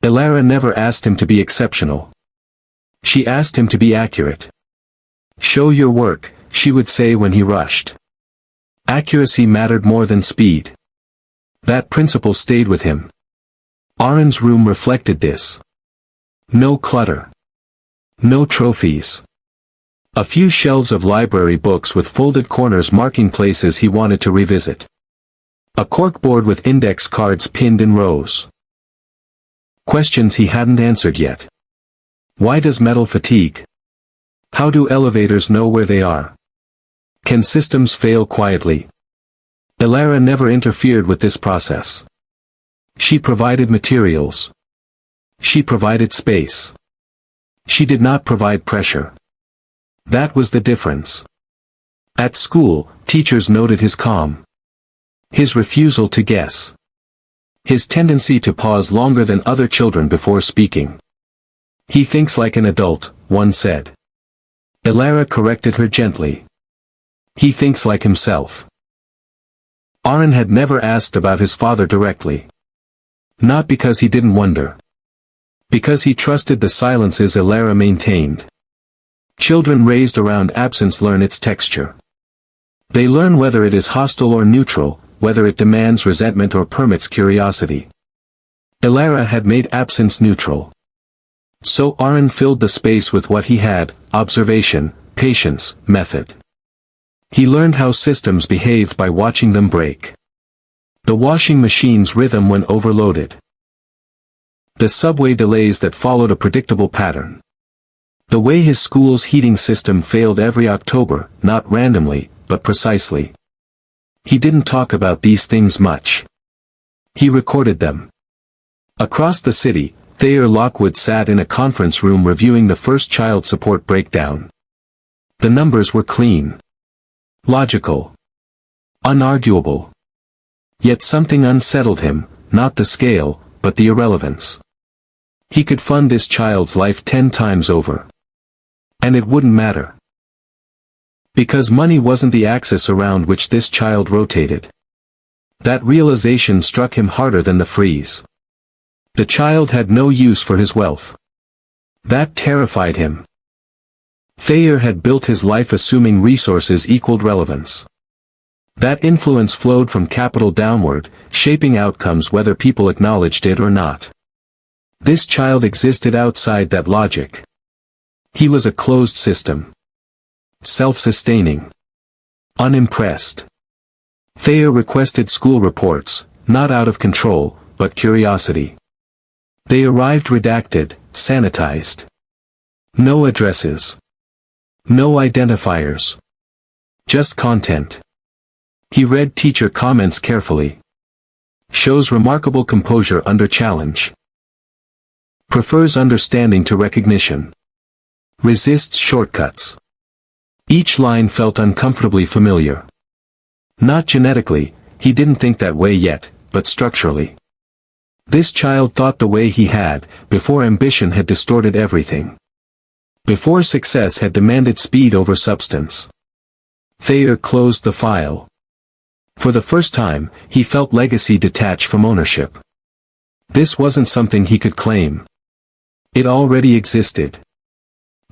[SPEAKER 1] Elara never asked him to be exceptional. She asked him to be accurate. Show your work, she would say when he rushed. Accuracy mattered more than speed. That principle stayed with him. Aaron's room reflected this. No clutter. No trophies. A few shelves of library books with folded corners marking places he wanted to revisit. A corkboard with index cards pinned in rows. Questions he hadn't answered yet. Why does metal fatigue? How do elevators know where they are? Can systems fail quietly? Elara never interfered with this process. She provided materials. She provided space. She did not provide pressure. That was the difference. At school, teachers noted his calm. His refusal to guess. His tendency to pause longer than other children before speaking. He thinks like an adult, one said. Elara corrected her gently. He thinks like himself. Aaron had never asked about his father directly. Not because he didn't wonder. Because he trusted the silences Elara maintained. Children raised around absence learn its texture. They learn whether it is hostile or neutral, whether it demands resentment or permits curiosity. Elara had made absence neutral. So Aaron filled the space with what he had, observation, patience, method. He learned how systems behaved by watching them break. The washing machine's rhythm when overloaded. The subway delays that followed a predictable pattern. The way his school's heating system failed every October, not randomly, but precisely. He didn't talk about these things much. He recorded them. Across the city, Thayer Lockwood sat in a conference room reviewing the first child support breakdown. The numbers were clean. Logical. Unarguable. Yet something unsettled him, not the scale, but the irrelevance. He could fund this child's life 10 times over. And it wouldn't matter. Because money wasn't the axis around which this child rotated. That realization struck him harder than the freeze. The child had no use for his wealth. That terrified him. Thayer had built his life assuming resources equaled relevance. That influence flowed from capital downward, shaping outcomes whether people acknowledged it or not. This child existed outside that logic. He was a closed system. Self-sustaining. Unimpressed. Thayer requested school reports, not out of control, but curiosity. They arrived redacted, sanitized. No addresses. No identifiers. Just content. He read teacher comments carefully. Shows remarkable composure under challenge. Prefers understanding to recognition. Resists shortcuts. Each line felt uncomfortably familiar. Not genetically, he didn't think that way yet, but structurally. This child thought the way he had, before ambition had distorted everything. Before success had demanded speed over substance. Thayer closed the file. For the first time, he felt legacy detach from ownership. This wasn't something he could claim. It already existed.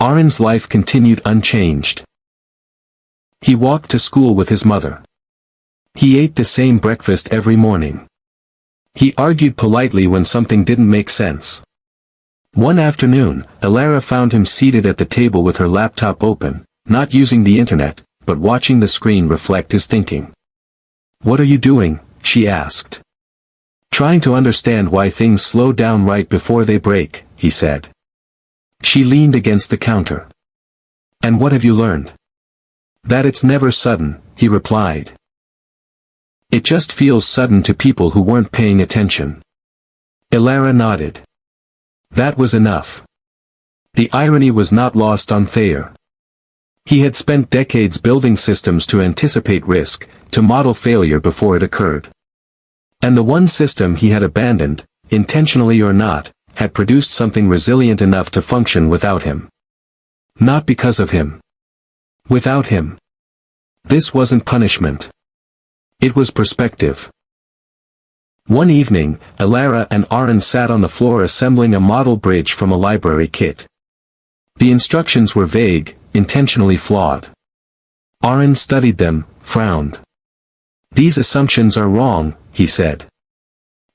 [SPEAKER 1] Aaron's life continued unchanged. He walked to school with his mother. He ate the same breakfast every morning. He argued politely when something didn't make sense. One afternoon, Elara found him seated at the table with her laptop open, not using the internet, but watching the screen reflect his thinking. "What are you doing?" she asked. "Trying to understand why things slow down right before they break," he said. She leaned against the counter. "And what have you learned?" "That it's never sudden," he replied. "It just feels sudden to people who weren't paying attention." Elara nodded. That was enough. The irony was not lost on Thayer. He had spent decades building systems to anticipate risk, to model failure before it occurred. And the one system he had abandoned, intentionally or not, had produced something resilient enough to function without him. Not because of him. Without him. This wasn't punishment. It was perspective. One evening, Elara and Aaron sat on the floor assembling a model bridge from a library kit. The instructions were vague, intentionally flawed. Aaron studied them, frowned. "These assumptions are wrong," he said.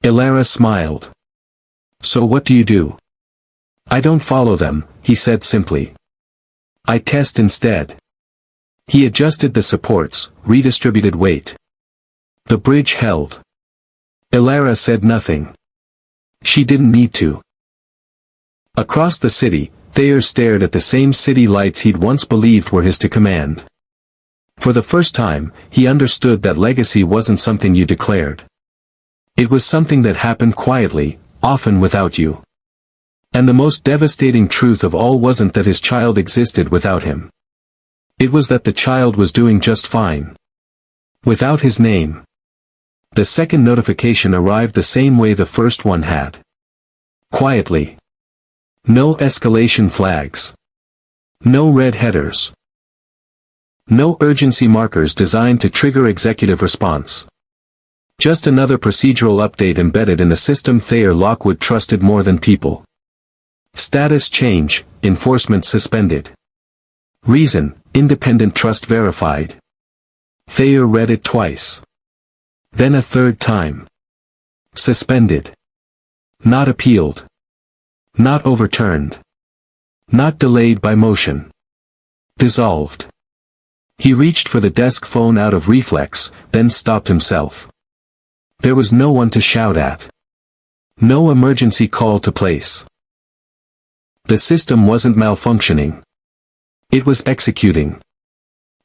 [SPEAKER 1] Elara smiled. "So what do you do?" "I don't follow them," he said simply. "I test instead." He adjusted the supports, redistributed weight. The bridge held. Elara said nothing. She didn't need to. Across the city, Thayer stared at the same city lights he'd once believed were his to command. For the first time, he understood that legacy wasn't something you declared. It was something that happened quietly, often without you. And the most devastating truth of all wasn't that his child existed without him. It was that the child was doing just fine. Without his name. The second notification arrived the same way the first one had. Quietly. No escalation flags. No red headers. No urgency markers designed to trigger executive response. Just another procedural update embedded in the system Thayer Lockwood trusted more than people. Status change, enforcement suspended. Reason, independent trust verified. Thayer read it twice. Then a third time. Suspended. Not appealed. Not overturned. Not delayed by motion. Dissolved. He reached for the desk phone out of reflex, then stopped himself. There was no one to shout at. No emergency call to place. The system wasn't malfunctioning. It was executing.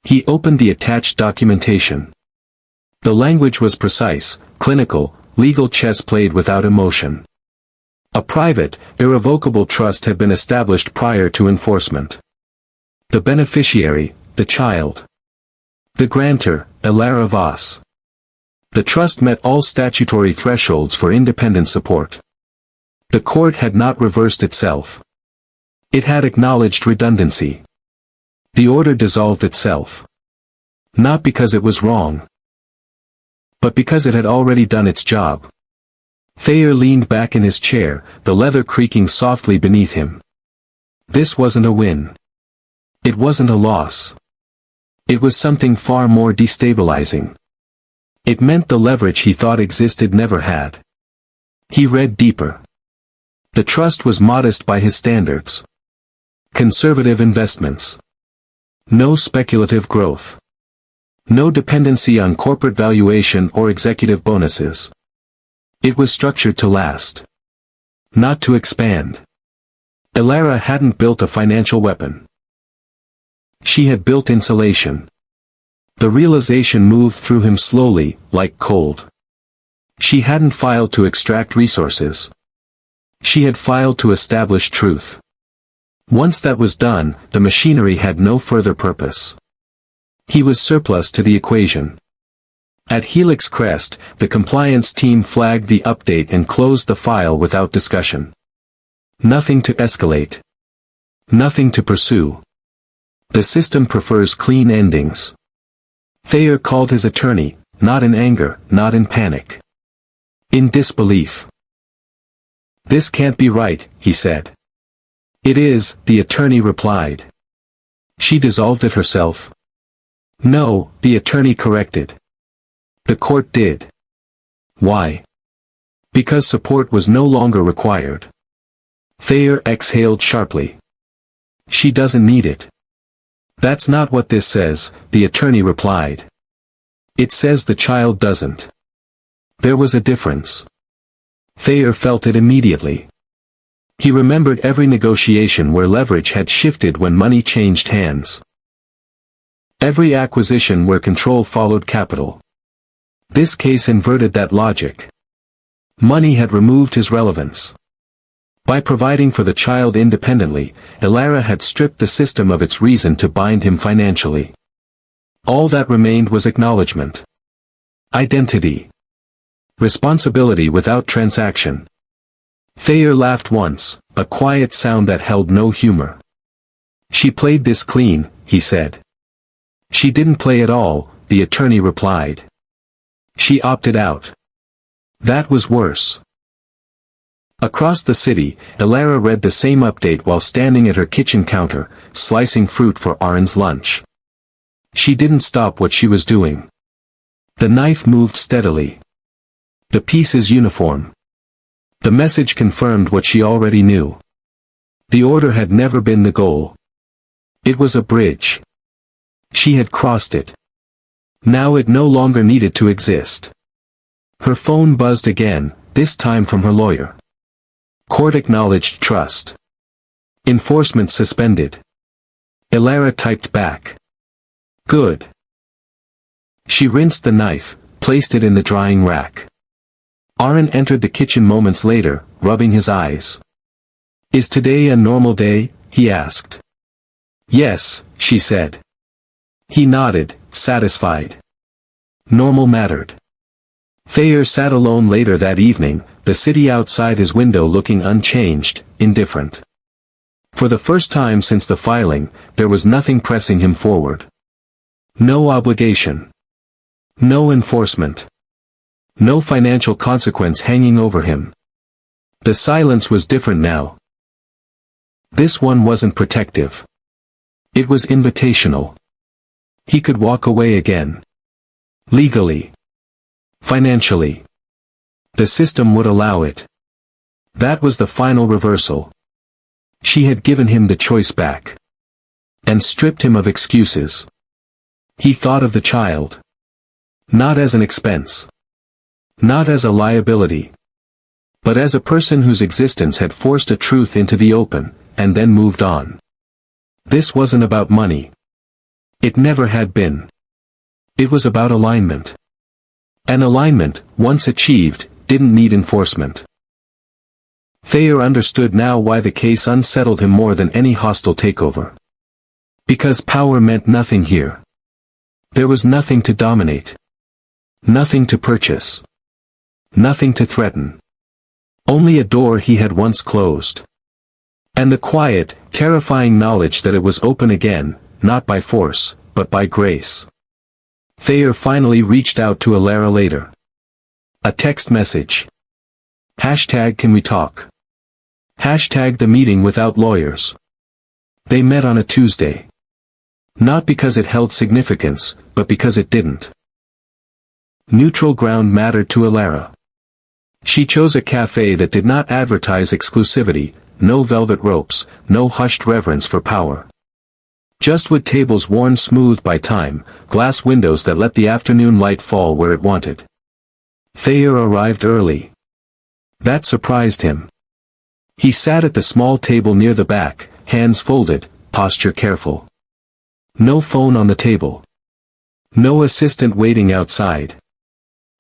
[SPEAKER 1] He opened the attached documentation. The language was precise, clinical, legal chess played without emotion. A private, irrevocable trust had been established prior to enforcement. The beneficiary, the child. The grantor, Elara Voss. The trust met all statutory thresholds for independent support. The court had not reversed itself. It had acknowledged redundancy. The order dissolved itself. Not because it was wrong, but because it had already done its job. Thayer leaned back in his chair, the leather creaking softly beneath him. This wasn't a win. It wasn't a loss. It was something far more destabilizing. It meant the leverage he thought existed never had. He read deeper. The trust was modest by his standards. Conservative investments. No speculative growth. No dependency on corporate valuation or executive bonuses. It was structured to last. Not to expand. Elara hadn't built a financial weapon. She had built insulation. The realization moved through him slowly, like cold. She hadn't filed to extract resources. She had filed to establish truth. Once that was done, the machinery had no further purpose. He was surplus to the equation. At Helix Crest, the compliance team flagged the update and closed the file without discussion. Nothing to escalate. Nothing to pursue. The system prefers clean endings. Thayer called his attorney, not in anger, not in panic. In disbelief. This can't be right, he said. It is, the attorney replied. She dissolved it herself. No, the attorney corrected. The court did. Why? Because support was no longer required. Thayer exhaled sharply. She doesn't need it. That's not what this says, the attorney replied. It says the child doesn't. There was a difference. Thayer felt it immediately. He remembered every negotiation where leverage had shifted when money changed hands. Every acquisition where control followed capital. This case inverted that logic. Money had removed his relevance. By providing for the child independently, Elara had stripped the system of its reason to bind him financially. All that remained was acknowledgement. Identity. Responsibility without transaction. Thayer laughed once, a quiet sound that held no humor. She played this clean, he said. She didn't play at all, the attorney replied. She opted out. That was worse. Across the city, Elara read the same update while standing at her kitchen counter, slicing fruit for Aaron's lunch. She didn't stop what she was doing. The knife moved steadily. The pieces uniform. The message confirmed what she already knew. The order had never been the goal. It was a bridge. She had crossed it. Now it no longer needed to exist. Her phone buzzed again, this time from her lawyer. Court acknowledged trust. Enforcement suspended. Elara typed back. Good. She rinsed the knife, placed it in the drying rack. Aaron entered the kitchen moments later, rubbing his eyes. Is today a normal day? He asked. Yes, she said. He nodded, satisfied. Normal mattered. Thayer sat alone later that evening, the city outside his window looking unchanged, indifferent. For the first time since the filing, there was nothing pressing him forward. No obligation. No enforcement. No financial consequence hanging over him. The silence was different now. This one wasn't protective. It was invitational. He could walk away again. Legally. Financially. The system would allow it. That was the final reversal. She had given him the choice back. And stripped him of excuses. He thought of the child. Not as an expense. Not as a liability. But as a person whose existence had forced a truth into the open, and then moved on. This wasn't about money. It never had been. It was about alignment. An alignment, once achieved, didn't need enforcement. Thayer understood now why the case unsettled him more than any hostile takeover. Because power meant nothing here. There was nothing to dominate. Nothing to purchase. Nothing to threaten. Only a door he had once closed. And the quiet, terrifying knowledge that it was open again, not by force, but by grace. Thayer finally reached out to Alara later. A text message. #Can we talk? #the meeting without lawyers. They met on a Tuesday. Not because it held significance, but because it didn't. Neutral ground mattered to Alara. She chose a cafe that did not advertise exclusivity, no velvet ropes, no hushed reverence for power. Just wood tables worn smooth by time, glass windows that let the afternoon light fall where it wanted. Thayer arrived early. That surprised him. He sat at the small table near the back, hands folded, posture careful. No phone on the table. No assistant waiting outside.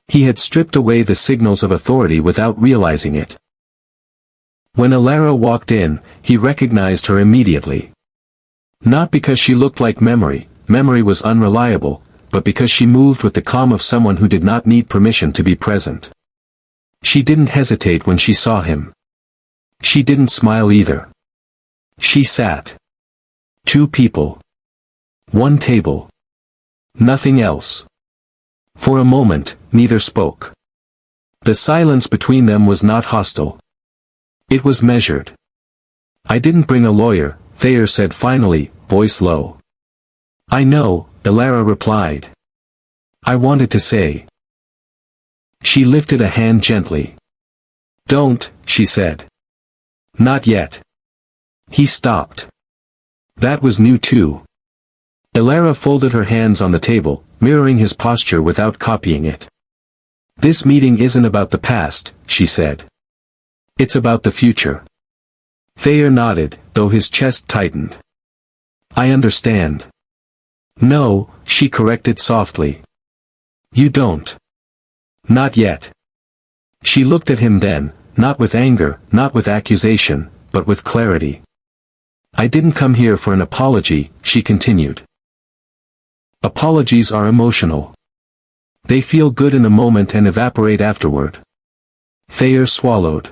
[SPEAKER 1] He had stripped away the signals of authority without realizing it. When Alara walked in, he recognized her immediately. Not because she looked like memory was unreliable, but because she moved with the calm of someone who did not need permission to be present. She didn't hesitate when she saw him. She didn't smile either. She sat. 2 people. 1 table. Nothing else. For a moment, neither spoke. The silence between them was not hostile. It was measured. "I didn't bring a lawyer," Thayer said finally, voice low. "I know," Alara replied. "I wanted to say." She lifted a hand gently. "Don't," she said. "Not yet." He stopped. That was new too. Alara folded her hands on the table, mirroring his posture without copying it. "This meeting isn't about the past," she said. "It's about the future." Thayer nodded, though his chest tightened. "I understand." "No," she corrected softly. "You don't." "Not yet." She looked at him then, not with anger, not with accusation, but with clarity. "I didn't come here for an apology," she continued. "Apologies are emotional. They feel good in the moment and evaporate afterward." Thayer swallowed.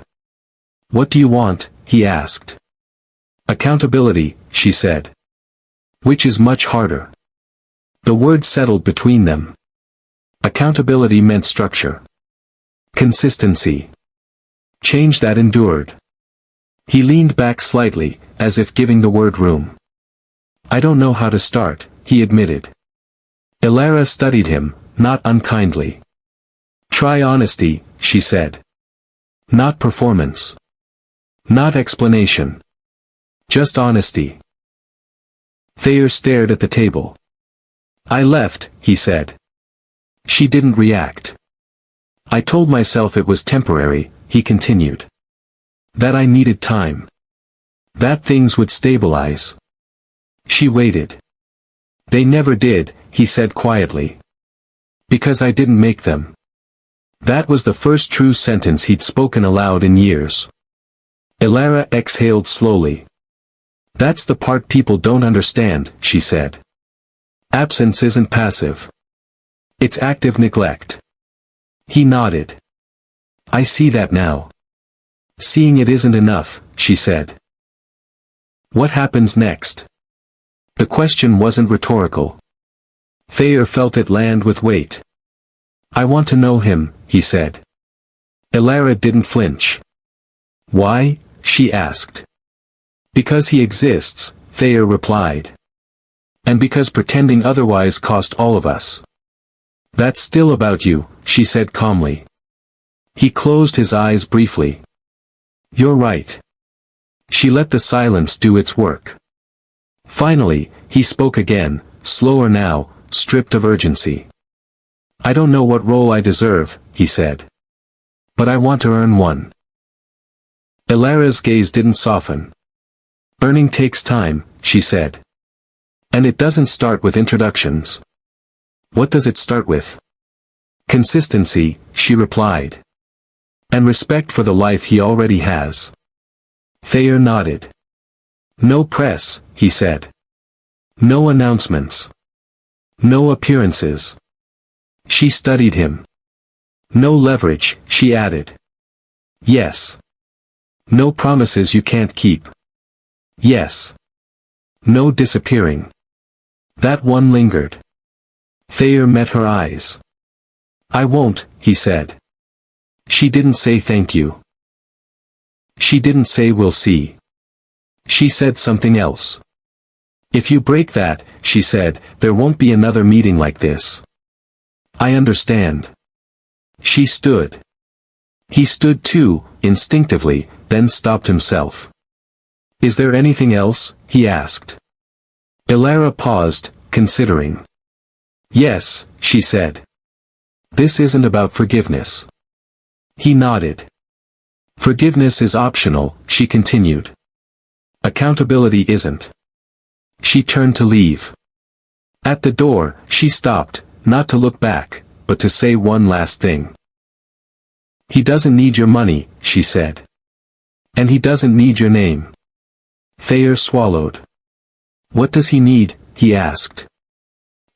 [SPEAKER 1] "What do you want?" he asked. "Accountability," she said. "Which is much harder." The word settled between them. Accountability meant structure. Consistency. Change that endured. He leaned back slightly, as if giving the word room. "I don't know how to start," he admitted. Alara studied him, not unkindly. "Try honesty," she said. "Not performance. Not explanation. Just honesty." Thayer stared at the table. "I left," he said. She didn't react. "I told myself it was temporary," he continued. "That I needed time. That things would stabilize." She waited. "They never did," he said quietly. "Because I didn't make them." That was the first true sentence he'd spoken aloud in years. Alara exhaled slowly. "That's the part people don't understand," she said. "Absence isn't passive. It's active neglect." He nodded. "I see that now." "Seeing it isn't enough," she said. "What happens next?" The question wasn't rhetorical. Thayer felt it land with weight. "I want to know him," he said. Alara didn't flinch. "Why?" she asked. "Because he exists," Thayer replied. "And because pretending otherwise cost all of us." "That's still about you," she said calmly. He closed his eyes briefly. "You're right." She let the silence do its work. Finally, he spoke again, slower now, stripped of urgency. "I don't know what role I deserve," he said. "But I want to earn one." Ilara's gaze didn't soften. "Earning takes time," she said. "And it doesn't start with introductions." "What does it start with?" "Consistency," she replied. "And respect for the life he already has." Thayer nodded. "No press," he said. "No announcements. No appearances." She studied him. "No leverage," she added. "Yes." "No promises you can't keep." "Yes." "No disappearing." That one lingered. Thayer met her eyes. "I won't," he said. She didn't say thank you. She didn't say we'll see. She said something else. "If you break that," she said, "there won't be another meeting like this." "I understand." She stood. He stood too, instinctively, then stopped himself. "Is there anything else?" he asked. Ilara paused, considering. "Yes," she said. "This isn't about forgiveness." He nodded. "Forgiveness is optional," she continued. "Accountability isn't." She turned to leave. At the door, she stopped, not to look back, but to say one last thing. "He doesn't need your money," she said. "And he doesn't need your name." Thayer swallowed. "What does he need?" he asked.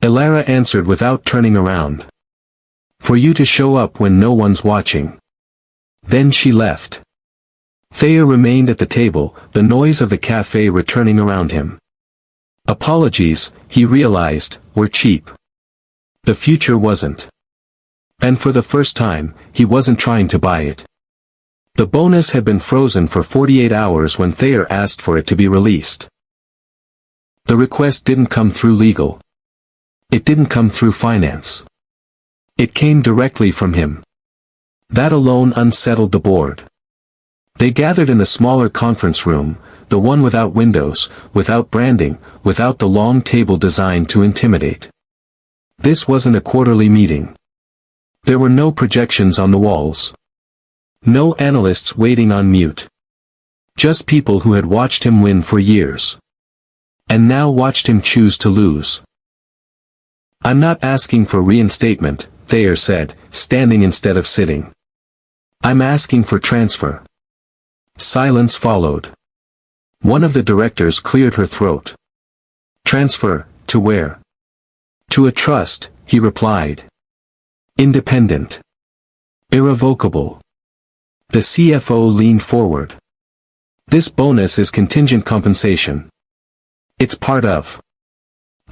[SPEAKER 1] Ilara answered without turning around. "For you to show up when no one's watching." Then she left. Thayer remained at the table, the noise of the cafe returning around him. Apologies, he realized, were cheap. The future wasn't. And for the first time, he wasn't trying to buy it. The bonus had been frozen for 48 hours when Thayer asked for it to be released. The request didn't come through legal. It didn't come through finance. It came directly from him. That alone unsettled the board. They gathered in the smaller conference room, the one without windows, without branding, without the long table designed to intimidate. This wasn't a quarterly meeting. There were no projections on the walls. No analysts waiting on mute. Just people who had watched him win for years. And now watched him choose to lose. "I'm not asking for reinstatement," Thayer said, standing instead of sitting. "I'm asking for transfer." Silence followed. One of the directors cleared her throat. "Transfer, to where?" "To a trust," he replied. "Independent. Irrevocable." The CFO leaned forward. "This bonus is contingent compensation. It's part of."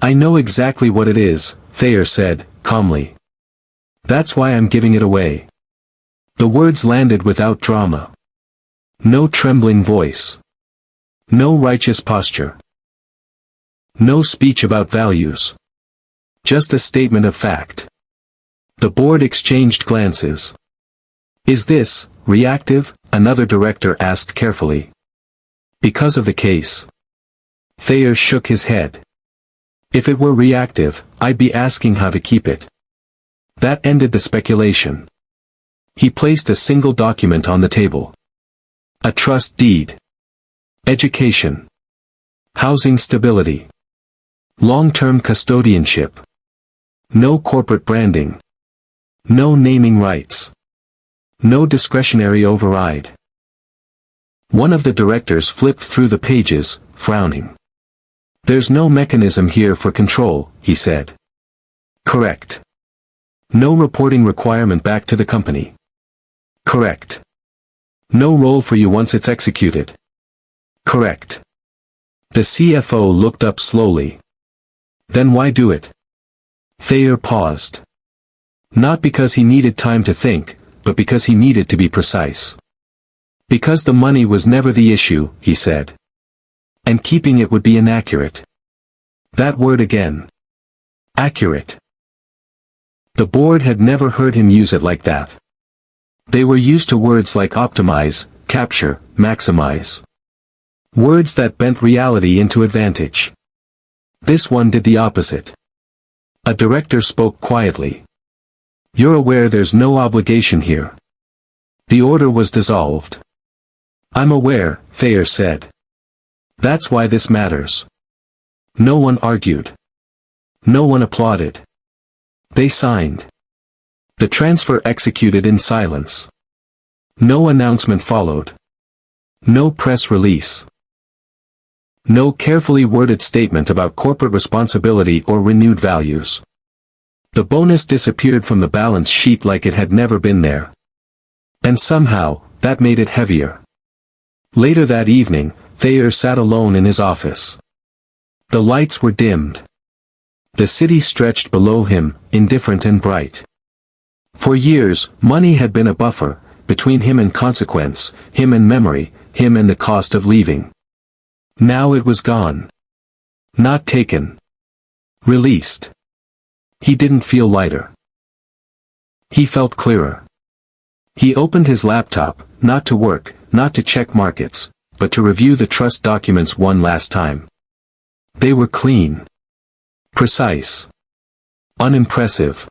[SPEAKER 1] "I know exactly what it is," Thayer said, calmly. "That's why I'm giving it away." The words landed without drama. No trembling voice. No righteous posture. No speech about values. Just a statement of fact. The board exchanged glances. "Is this reactive?" another director asked carefully. "Because of the case." Thayer shook his head. "If it were reactive, I'd be asking how to keep it." That ended the speculation. He placed a single document on the table. A trust deed. Education. Housing stability. Long-term custodianship. No corporate branding. No naming rights. No discretionary override. One of the directors flipped through the pages, frowning. "There's no mechanism here for control," he said. "Correct. No reporting requirement back to the company." "Correct. No role for you once it's executed." "Correct." The CFO looked up slowly. "Then why do it?" Thayer paused. Not because he needed time to think, but because he needed to be precise. "Because the money was never the issue," he said. "And keeping it would be inaccurate." That word again. Accurate. The board had never heard him use it like that. They were used to words like optimize, capture, maximize. Words that bent reality into advantage. This one did the opposite. A director spoke quietly. "You're aware there's no obligation here." The order was dissolved. "I'm aware," Thayer said. "That's why this matters." No one argued. No one applauded. They signed. The transfer executed in silence. No announcement followed. No press release. No carefully worded statement about corporate responsibility or renewed values. The bonus disappeared from the balance sheet like it had never been there. And somehow, that made it heavier. Later that evening, Thayer sat alone in his office. The lights were dimmed. The city stretched below him, indifferent and bright. For years, money had been a buffer, between him and consequence, him and memory, him and the cost of leaving. Now it was gone. Not taken. Released. He didn't feel lighter. He felt clearer. He opened his laptop, not to work, not to check markets, but to review the trust documents one last time. They were clean. Precise. Unimpressive.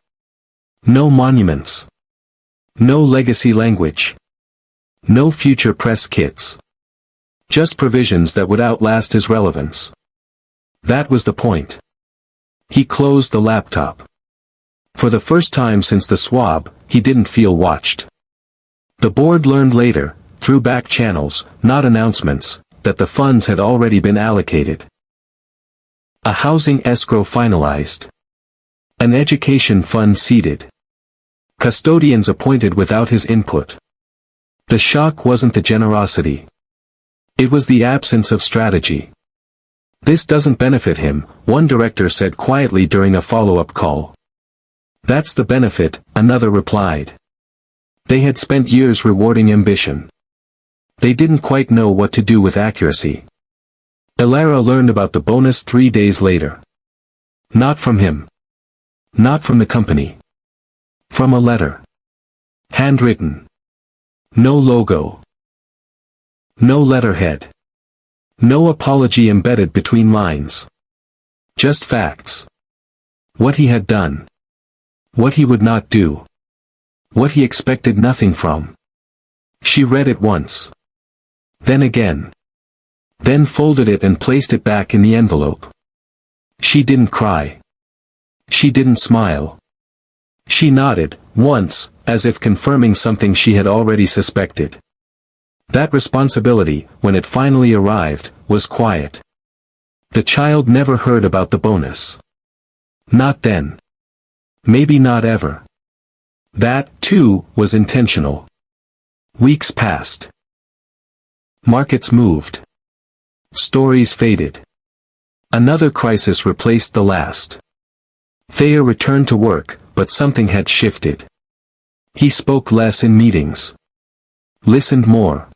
[SPEAKER 1] No monuments. No legacy language. No future press kits. Just provisions that would outlast his relevance. That was the point. He closed the laptop. For the first time since the Swab, he didn't feel watched. The board learned later, through back channels, not announcements, that the funds had already been allocated. A housing escrow finalized. An education fund seeded. Custodians appointed without his input. The shock wasn't the generosity. It was the absence of strategy. "This doesn't benefit him," one director said quietly during a follow-up call. "That's the benefit," another replied. They had spent years rewarding ambition. They didn't quite know what to do with accuracy. Elara learned about the bonus 3 days later. Not from him. Not from the company. From a letter. Handwritten. No logo. No letterhead. No apology embedded between lines. Just facts. What he had done. What he would not do. What he expected nothing from. She read it once. Then again. Then folded it and placed it back in the envelope. She didn't cry. She didn't smile. She nodded, once, as if confirming something she had already suspected. That responsibility, when it finally arrived, was quiet. The child never heard about the bonus. Not then. Maybe not ever. That, too, was intentional. Weeks passed. Markets moved. Stories faded. Another crisis replaced the last. Thayer returned to work, but something had shifted. He spoke less in meetings. Listened more.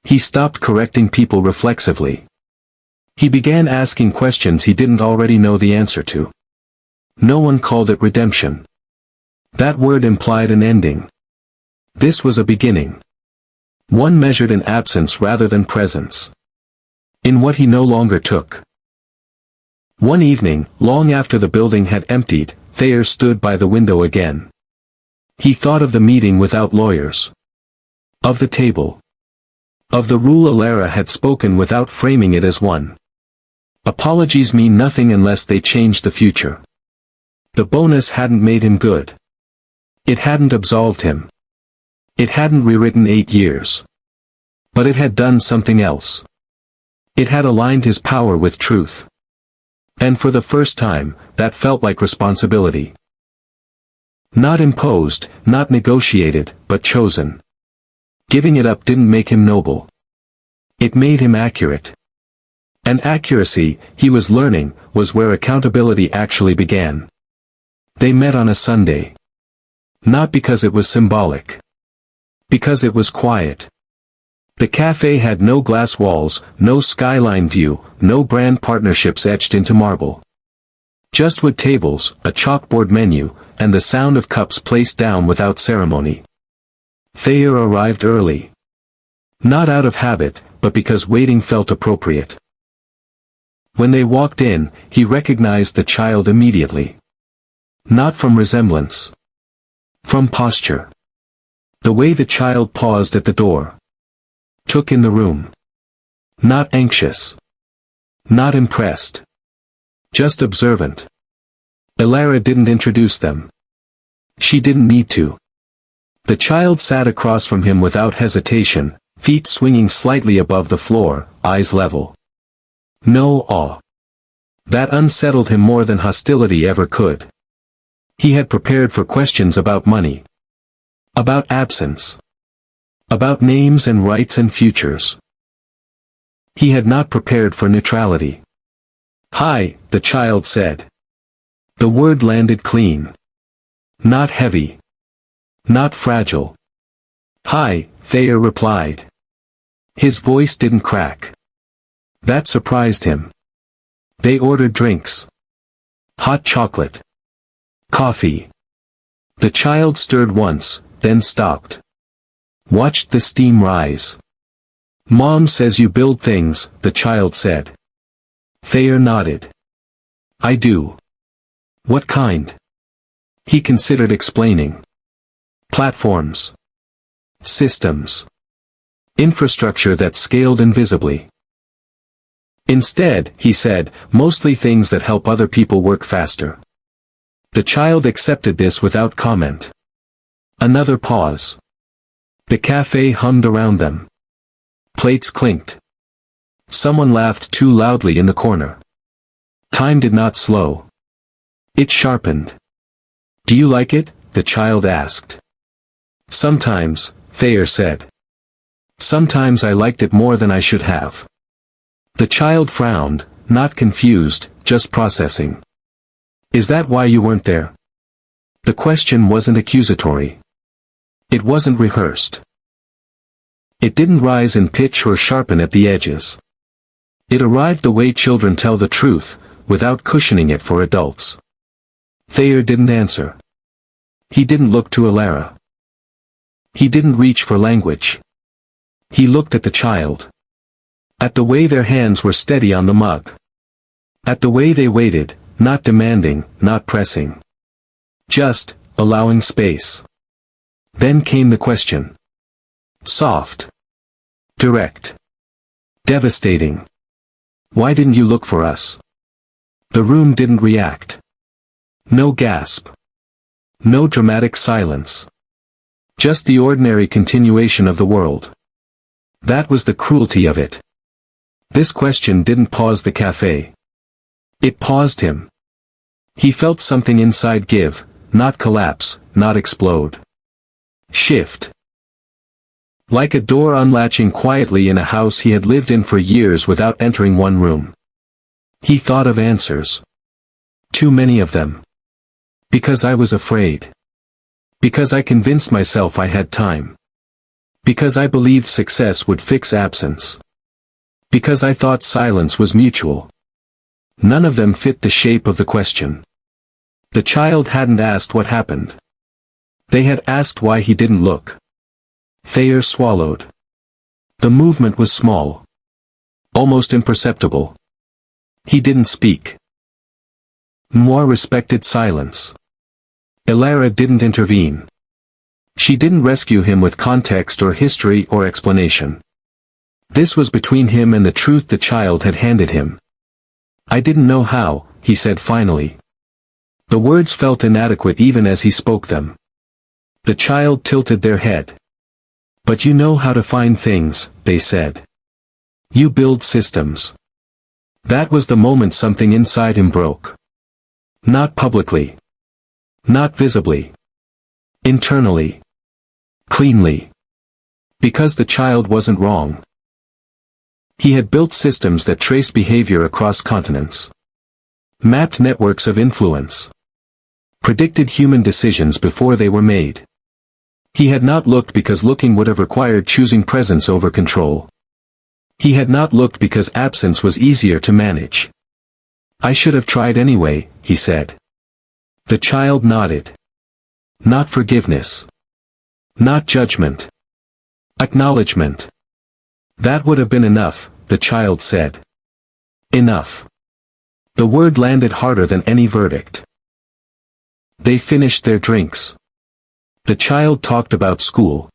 [SPEAKER 1] He stopped correcting people reflexively. He began asking questions he didn't already know the answer to. No one called it redemption. That word implied an ending. This was a beginning. One measured in absence rather than presence. In what he no longer took. One evening, long after the building had emptied, Thayer stood by the window again. He thought of the meeting without lawyers. Of the table. Of the rule Elara had spoken without framing it as one. Apologies mean nothing unless they change the future. The bonus hadn't made him good. It hadn't absolved him. It hadn't rewritten 8 years. But it had done something else. It had aligned his power with truth. And for the first time, that felt like responsibility. Not imposed, not negotiated, but chosen. Giving it up didn't make him noble. It made him accurate. And accuracy, he was learning, was where accountability actually began. They met on a Sunday. Not because it was symbolic. Because it was quiet. The cafe had no glass walls, no skyline view, no brand partnerships etched into marble. Just wood tables, a chalkboard menu, and the sound of cups placed down without ceremony. Thayer arrived early. Not out of habit, but because waiting felt appropriate. When they walked in, he recognized the child immediately. Not from resemblance. From posture. The way the child paused at the door. Took in the room. Not anxious. Not impressed. Just observant. Elara didn't introduce them. She didn't need to. The child sat across from him without hesitation, feet swinging slightly above the floor, eyes level. No awe. That unsettled him more than hostility ever could. He had prepared for questions about money. About absence. About names and rights and futures. He had not prepared for neutrality. Hi, the child said. The word landed clean. Not heavy. Not fragile. Hi, Thayer replied. His voice didn't crack. That surprised him. They ordered drinks. Hot chocolate. Coffee. The child stirred once, then stopped. Watched the steam rise. Mom says you build things, the child said. Thayer nodded. I do. What kind? He considered explaining. Platforms. Systems. Infrastructure that scaled invisibly. Instead, he said, mostly things that help other people work faster. The child accepted this without comment. Another pause. The cafe hummed around them. Plates clinked. Someone laughed too loudly in the corner. Time did not slow. It sharpened. Do you like it? The child asked. Sometimes, Thayer said. Sometimes I liked it more than I should have. The child frowned, not confused, just processing. Is that why you weren't there? The question wasn't accusatory. It wasn't rehearsed. It didn't rise in pitch or sharpen at the edges. It arrived the way children tell the truth, without cushioning it for adults. Thayer didn't answer. He didn't look to Elara. He didn't reach for language. He looked at the child. At the way their hands were steady on the mug. At the way they waited, not demanding, not pressing. Just, allowing space. Then came the question. Soft. Direct. Devastating. Why didn't you look for us? The room didn't react. No gasp. No dramatic silence. Just the ordinary continuation of the world. That was the cruelty of it. This question didn't pause the cafe. It paused him. He felt something inside give, not collapse, not explode. Shift. Like a door unlatching quietly in a house he had lived in for years without entering one room. He thought of answers. Too many of them. Because I was afraid. Because I convinced myself I had time. Because I believed success would fix absence. Because I thought silence was mutual. None of them fit the shape of the question. The child hadn't asked what happened. They had asked why he didn't look. Thayer swallowed. The movement was small. Almost imperceptible. He didn't speak. Moi respected silence. Elara didn't intervene. She didn't rescue him with context or history or explanation. This was between him and the truth the child had handed him. I didn't know how, he said finally. The words felt inadequate even as he spoke them. The child tilted their head. But you know how to find things, they said. You build systems. That was the moment something inside him broke. Not publicly. Not visibly. Internally. Cleanly. Because the child wasn't wrong. He had built systems that traced behavior across continents. Mapped networks of influence. Predicted human decisions before they were made. He had not looked because looking would have required choosing presence over control. He had not looked because absence was easier to manage. I should have tried anyway, he said. The child nodded. Not forgiveness. Not judgment. Acknowledgement. That would have been enough, the child said. Enough. The word landed harder than any verdict. They finished their drinks. The child talked about school.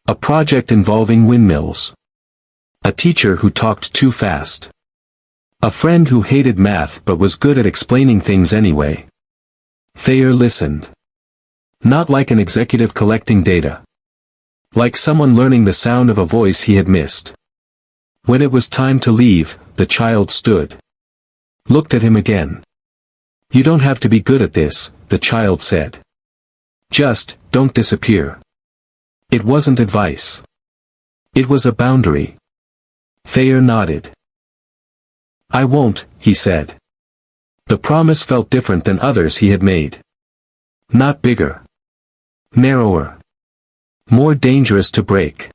[SPEAKER 1] A project involving windmills. A teacher who talked too fast. A friend who hated math but was good at explaining things anyway. Thayer listened. Not like an executive collecting data. Like someone learning the sound of a voice he had missed. When it was time to leave, the child stood. Looked at him again. You don't have to be good at this, the child said. Just, don't disappear. It wasn't advice. It was a boundary. Thayer nodded. I won't, he said. The promise felt different than others he had made. Not bigger. Narrower. More dangerous to break.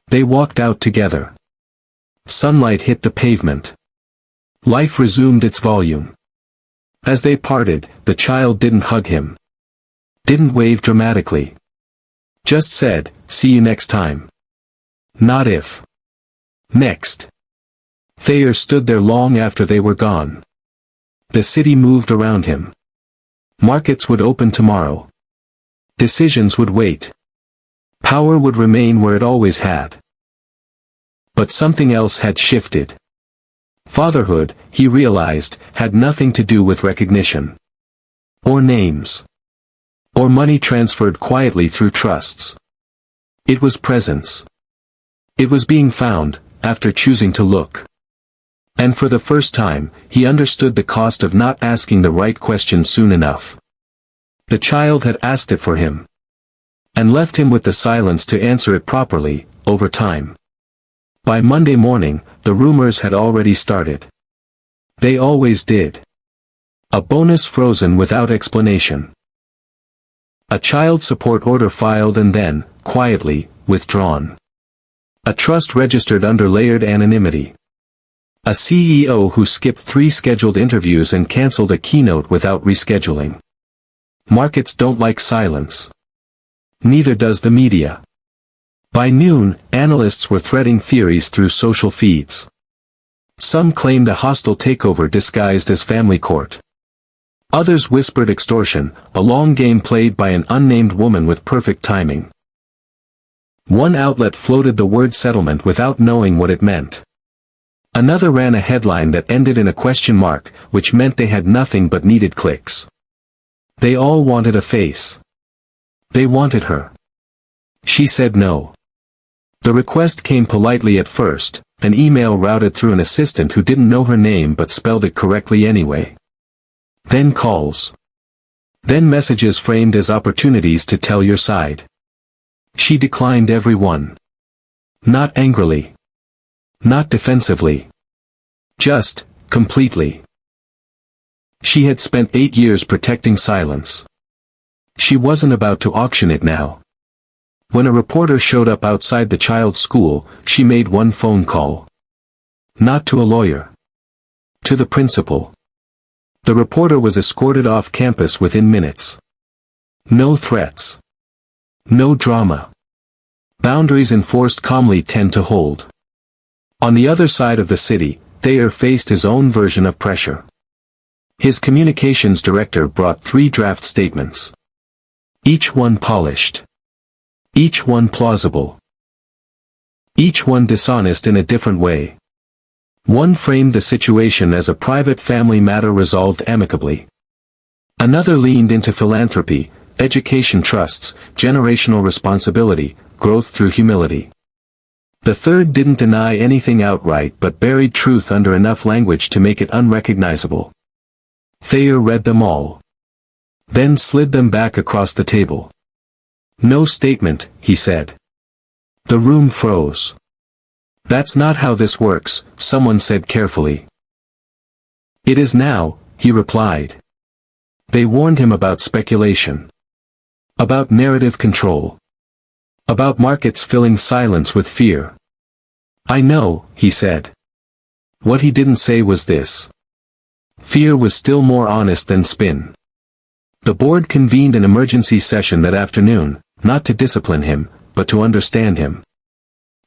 [SPEAKER 1] They walked out together. Sunlight hit the pavement. Life resumed its volume. As they parted, the child didn't hug him. Didn't wave dramatically. Just said, see you next time. Not if. Next. Thayer stood there long after they were gone. The city moved around him. Markets would open tomorrow. Decisions would wait. Power would remain where it always had. But something else had shifted. Fatherhood, he realized, had nothing to do with recognition. Or names. Or money transferred quietly through trusts. It was presence. It was being found, after choosing to look. And for the first time, he understood the cost of not asking the right question soon enough. The child had asked it for him. And left him with the silence to answer it properly, over time. By Monday morning, the rumors had already started. They always did. A bonus frozen without explanation. A child support order filed and then, quietly, withdrawn. A trust registered under layered anonymity. A CEO who skipped 3 scheduled interviews and canceled a keynote without rescheduling. Markets don't like silence. Neither does the media. By noon, analysts were threading theories through social feeds. Some claimed a hostile takeover disguised as family court. Others whispered extortion, a long game played by an unnamed woman with perfect timing. One outlet floated the word settlement without knowing what it meant. Another ran a headline that ended in a question mark, which meant they had nothing but needed clicks. They all wanted a face. They wanted her. She said no. The request came politely at first, an email routed through an assistant who didn't know her name but spelled it correctly anyway. Then calls. Then messages framed as opportunities to tell your side. She declined every one. Not angrily. Not defensively. Just, completely. She had spent 8 years protecting silence. She wasn't about to auction it now. When a reporter showed up outside the child's school, she made one phone call. Not to a lawyer. To the principal. The reporter was escorted off campus within minutes. No threats. No drama. Boundaries enforced calmly tend to hold. On the other side of the city, Thayer faced his own version of pressure. His communications director brought 3 draft statements. Each one polished. Each one plausible. Each one dishonest in a different way. One framed the situation as a private family matter resolved amicably. Another leaned into philanthropy, education trusts, generational responsibility, growth through humility. The third didn't deny anything outright but buried truth under enough language to make it unrecognizable. Thayer read them all. Then slid them back across the table. No statement, he said. The room froze. That's not how this works, someone said carefully. It is now, he replied. They warned him about speculation. About narrative control. About markets filling silence with fear. I know, he said. What he didn't say was this. Fear was still more honest than spin. The board convened an emergency session that afternoon, not to discipline him, but to understand him.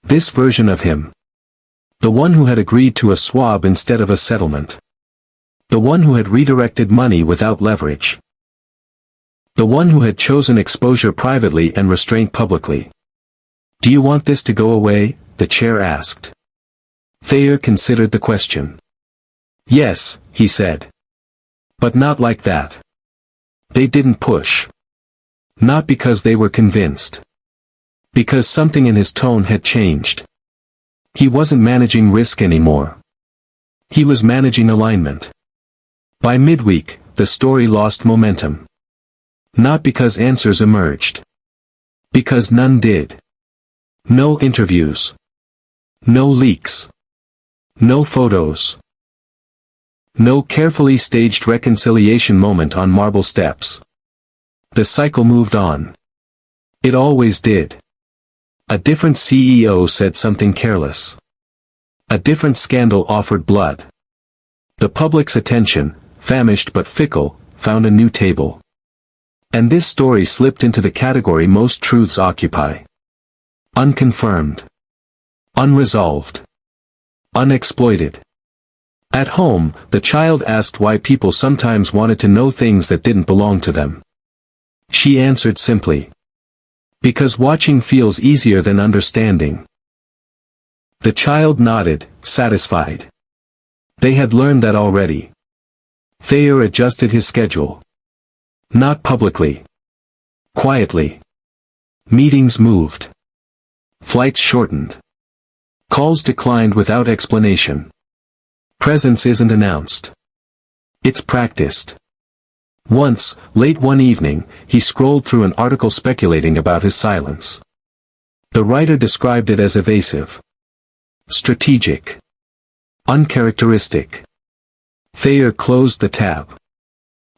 [SPEAKER 1] This version of him. The one who had agreed to a swab instead of a settlement. The one who had redirected money without leverage. The one who had chosen exposure privately and restraint publicly. "Do you want this to go away?" the chair asked. Thayer considered the question. "Yes," he said. "But not like that." They didn't push. Not because they were convinced. Because something in his tone had changed. He wasn't managing risk anymore. He was managing alignment. By midweek, the story lost momentum. Not because answers emerged. Because none did. No interviews. No leaks. No photos. No carefully staged reconciliation moment on marble steps. The cycle moved on. It always did. A different CEO said something careless. A different scandal offered blood. The public's attention, famished but fickle, found a new table. And this story slipped into the category most truths occupy. Unconfirmed. Unresolved. Unexploited. At home, the child asked why people sometimes wanted to know things that didn't belong to them. She answered simply. Because watching feels easier than understanding. The child nodded, satisfied. They had learned that already. Thayer adjusted his schedule. Not publicly. Quietly. Meetings moved. Flights shortened. Calls declined without explanation. Presence isn't announced. It's practiced. Once, late one evening, he scrolled through an article speculating about his silence. The writer described it as evasive. Strategic. Uncharacteristic. Thayer closed the tab.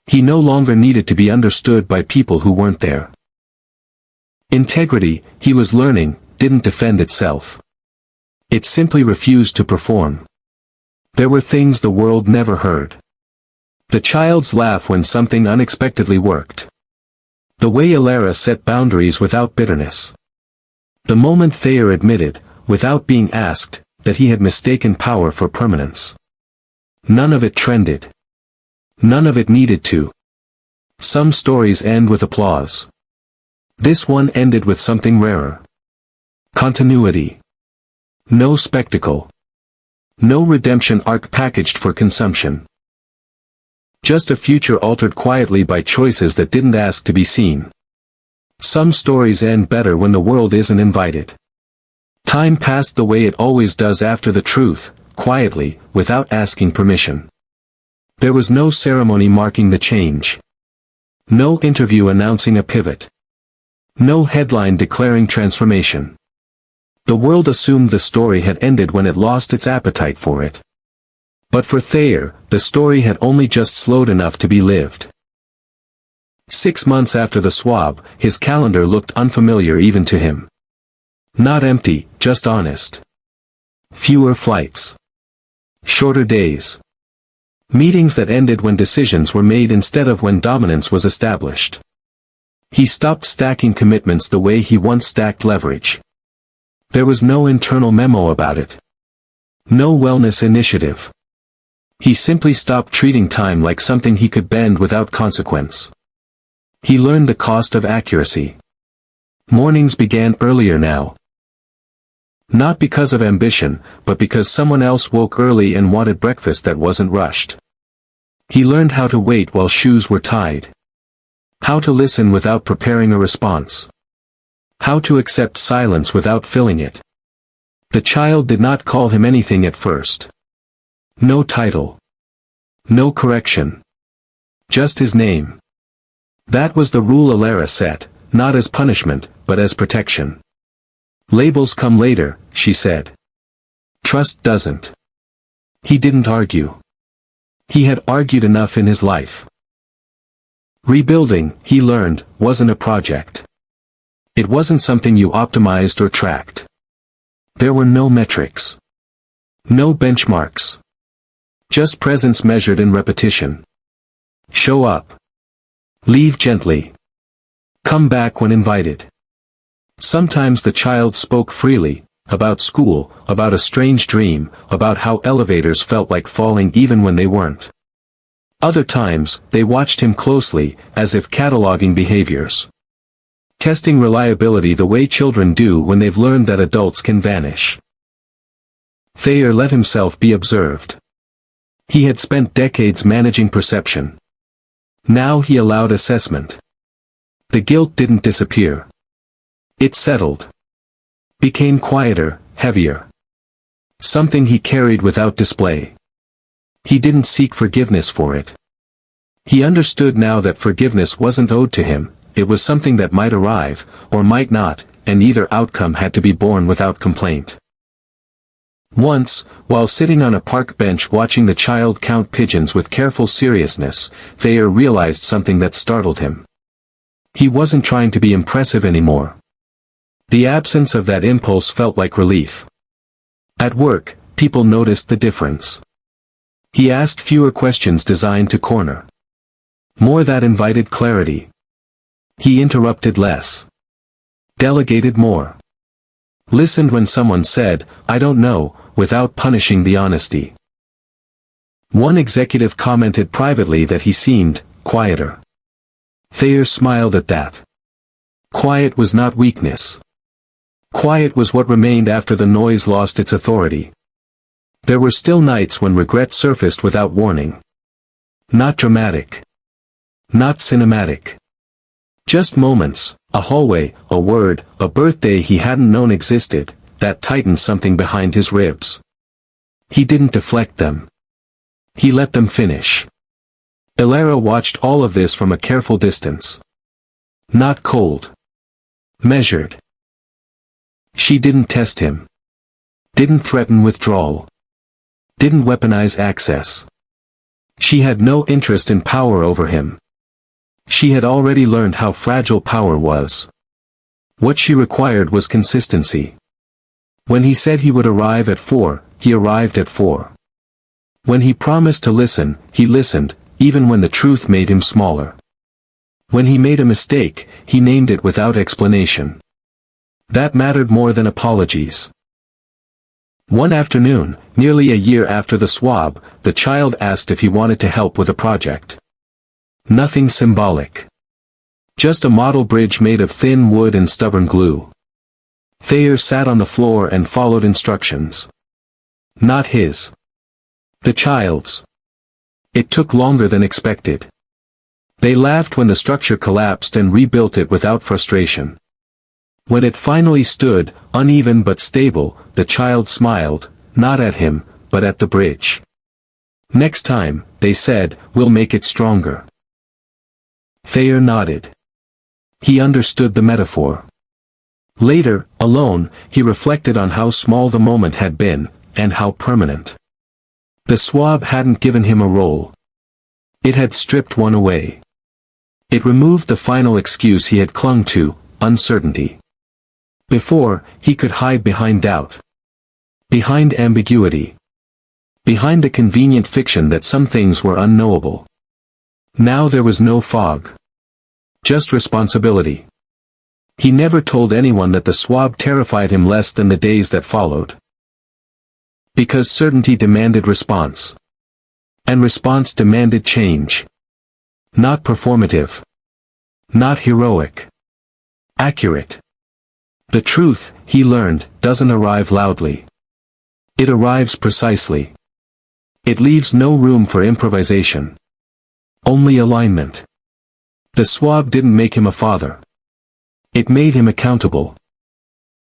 [SPEAKER 1] He no longer needed to be understood by people who weren't there. Integrity, he was learning, didn't defend itself. It simply refused to perform. There were things the world never heard. The child's laugh when something unexpectedly worked. The way Alara set boundaries without bitterness. The moment Thayer admitted, without being asked, that he had mistaken power for permanence. None of it trended. None of it needed to. Some stories end with applause. This one ended with something rarer. Continuity. No spectacle. No redemption arc packaged for consumption. Just a future altered quietly by choices that didn't ask to be seen. Some stories end better when the world isn't invited. Time passed the way it always does after the truth, quietly, without asking permission. There was no ceremony marking the change. No interview announcing a pivot. No headline declaring transformation. The world assumed the story had ended when it lost its appetite for it. But for Thayer, the story had only just slowed enough to be lived. 6 months after the swab, his calendar looked unfamiliar even to him. Not empty, just honest. Fewer flights. Shorter days. Meetings that ended when decisions were made instead of when dominance was established. He stopped stacking commitments the way he once stacked leverage. There was no internal memo about it. No wellness initiative. He simply stopped treating time like something he could bend without consequence. He learned the cost of accuracy. Mornings began earlier now. Not because of ambition, but because someone else woke early and wanted breakfast that wasn't rushed. He learned how to wait while shoes were tied. How to listen without preparing a response. How to accept silence without filling it. The child did not call him anything at first. No title. No correction. Just his name. That was the rule Alara set, not as punishment, but as protection. Labels come later, she said. Trust doesn't. He didn't argue. He had argued enough in his life. Rebuilding, he learned, wasn't a project. It wasn't something you optimized or tracked. There were no metrics. No benchmarks. Just presence measured in repetition. Show up. Leave gently. Come back when invited. Sometimes the child spoke freely, about school, about a strange dream, about how elevators felt like falling even when they weren't. Other times, they watched him closely, as if cataloging behaviors. Testing reliability the way children do when they've learned that adults can vanish. Thayer let himself be observed. He had spent decades managing perception. Now he allowed assessment. The guilt didn't disappear. It settled. Became quieter, heavier. Something he carried without display. He didn't seek forgiveness for it. He understood now that forgiveness wasn't owed to him, it was something that might arrive, or might not, and either outcome had to be borne without complaint. Once, while sitting on a park bench watching the child count pigeons with careful seriousness, Thayer realized something that startled him. He wasn't trying to be impressive anymore. The absence of that impulse felt like relief. At work, people noticed the difference. He asked fewer questions designed to corner. More that invited clarity. He interrupted less. Delegated more. Listened when someone said, "I don't know," without punishing the honesty. One executive commented privately that he seemed quieter. Thayer smiled at that. Quiet was not weakness. Quiet was what remained after the noise lost its authority. There were still nights when regret surfaced without warning. Not dramatic. Not cinematic. Just moments, a hallway, a word, a birthday he hadn't known existed, that tightened something behind his ribs. He didn't deflect them. He let them finish. Elara watched all of this from a careful distance. Not cold. Measured. She didn't test him. Didn't threaten withdrawal. Didn't weaponize access. She had no interest in power over him. She had already learned how fragile power was. What she required was consistency. When he said he would arrive at 4, he arrived at 4. When he promised to listen, he listened, even when the truth made him smaller. When he made a mistake, he named it without explanation. That mattered more than apologies. One afternoon, nearly a year after the swab, the child asked if he wanted to help with a project. Nothing symbolic. Just a model bridge made of thin wood and stubborn glue. Thayer sat on the floor and followed instructions. Not his. The child's. It took longer than expected. They laughed when the structure collapsed and rebuilt it without frustration. When it finally stood, uneven but stable, the child smiled, not at him, but at the bridge. Next time, they said, we'll make it stronger. Thayer nodded. He understood the metaphor. Later, alone, he reflected on how small the moment had been, and how permanent. The swab hadn't given him a role. It had stripped one away. It removed the final excuse he had clung to, uncertainty. Before, he could hide behind doubt. Behind ambiguity. Behind the convenient fiction that some things were unknowable. Now there was no fog. Just responsibility. He never told anyone that the swab terrified him less than the days that followed. Because certainty demanded response. And response demanded change. Not performative. Not heroic. Accurate. The truth, he learned, doesn't arrive loudly. It arrives precisely. It leaves no room for improvisation. Only alignment. The swab didn't make him a father. It made him accountable.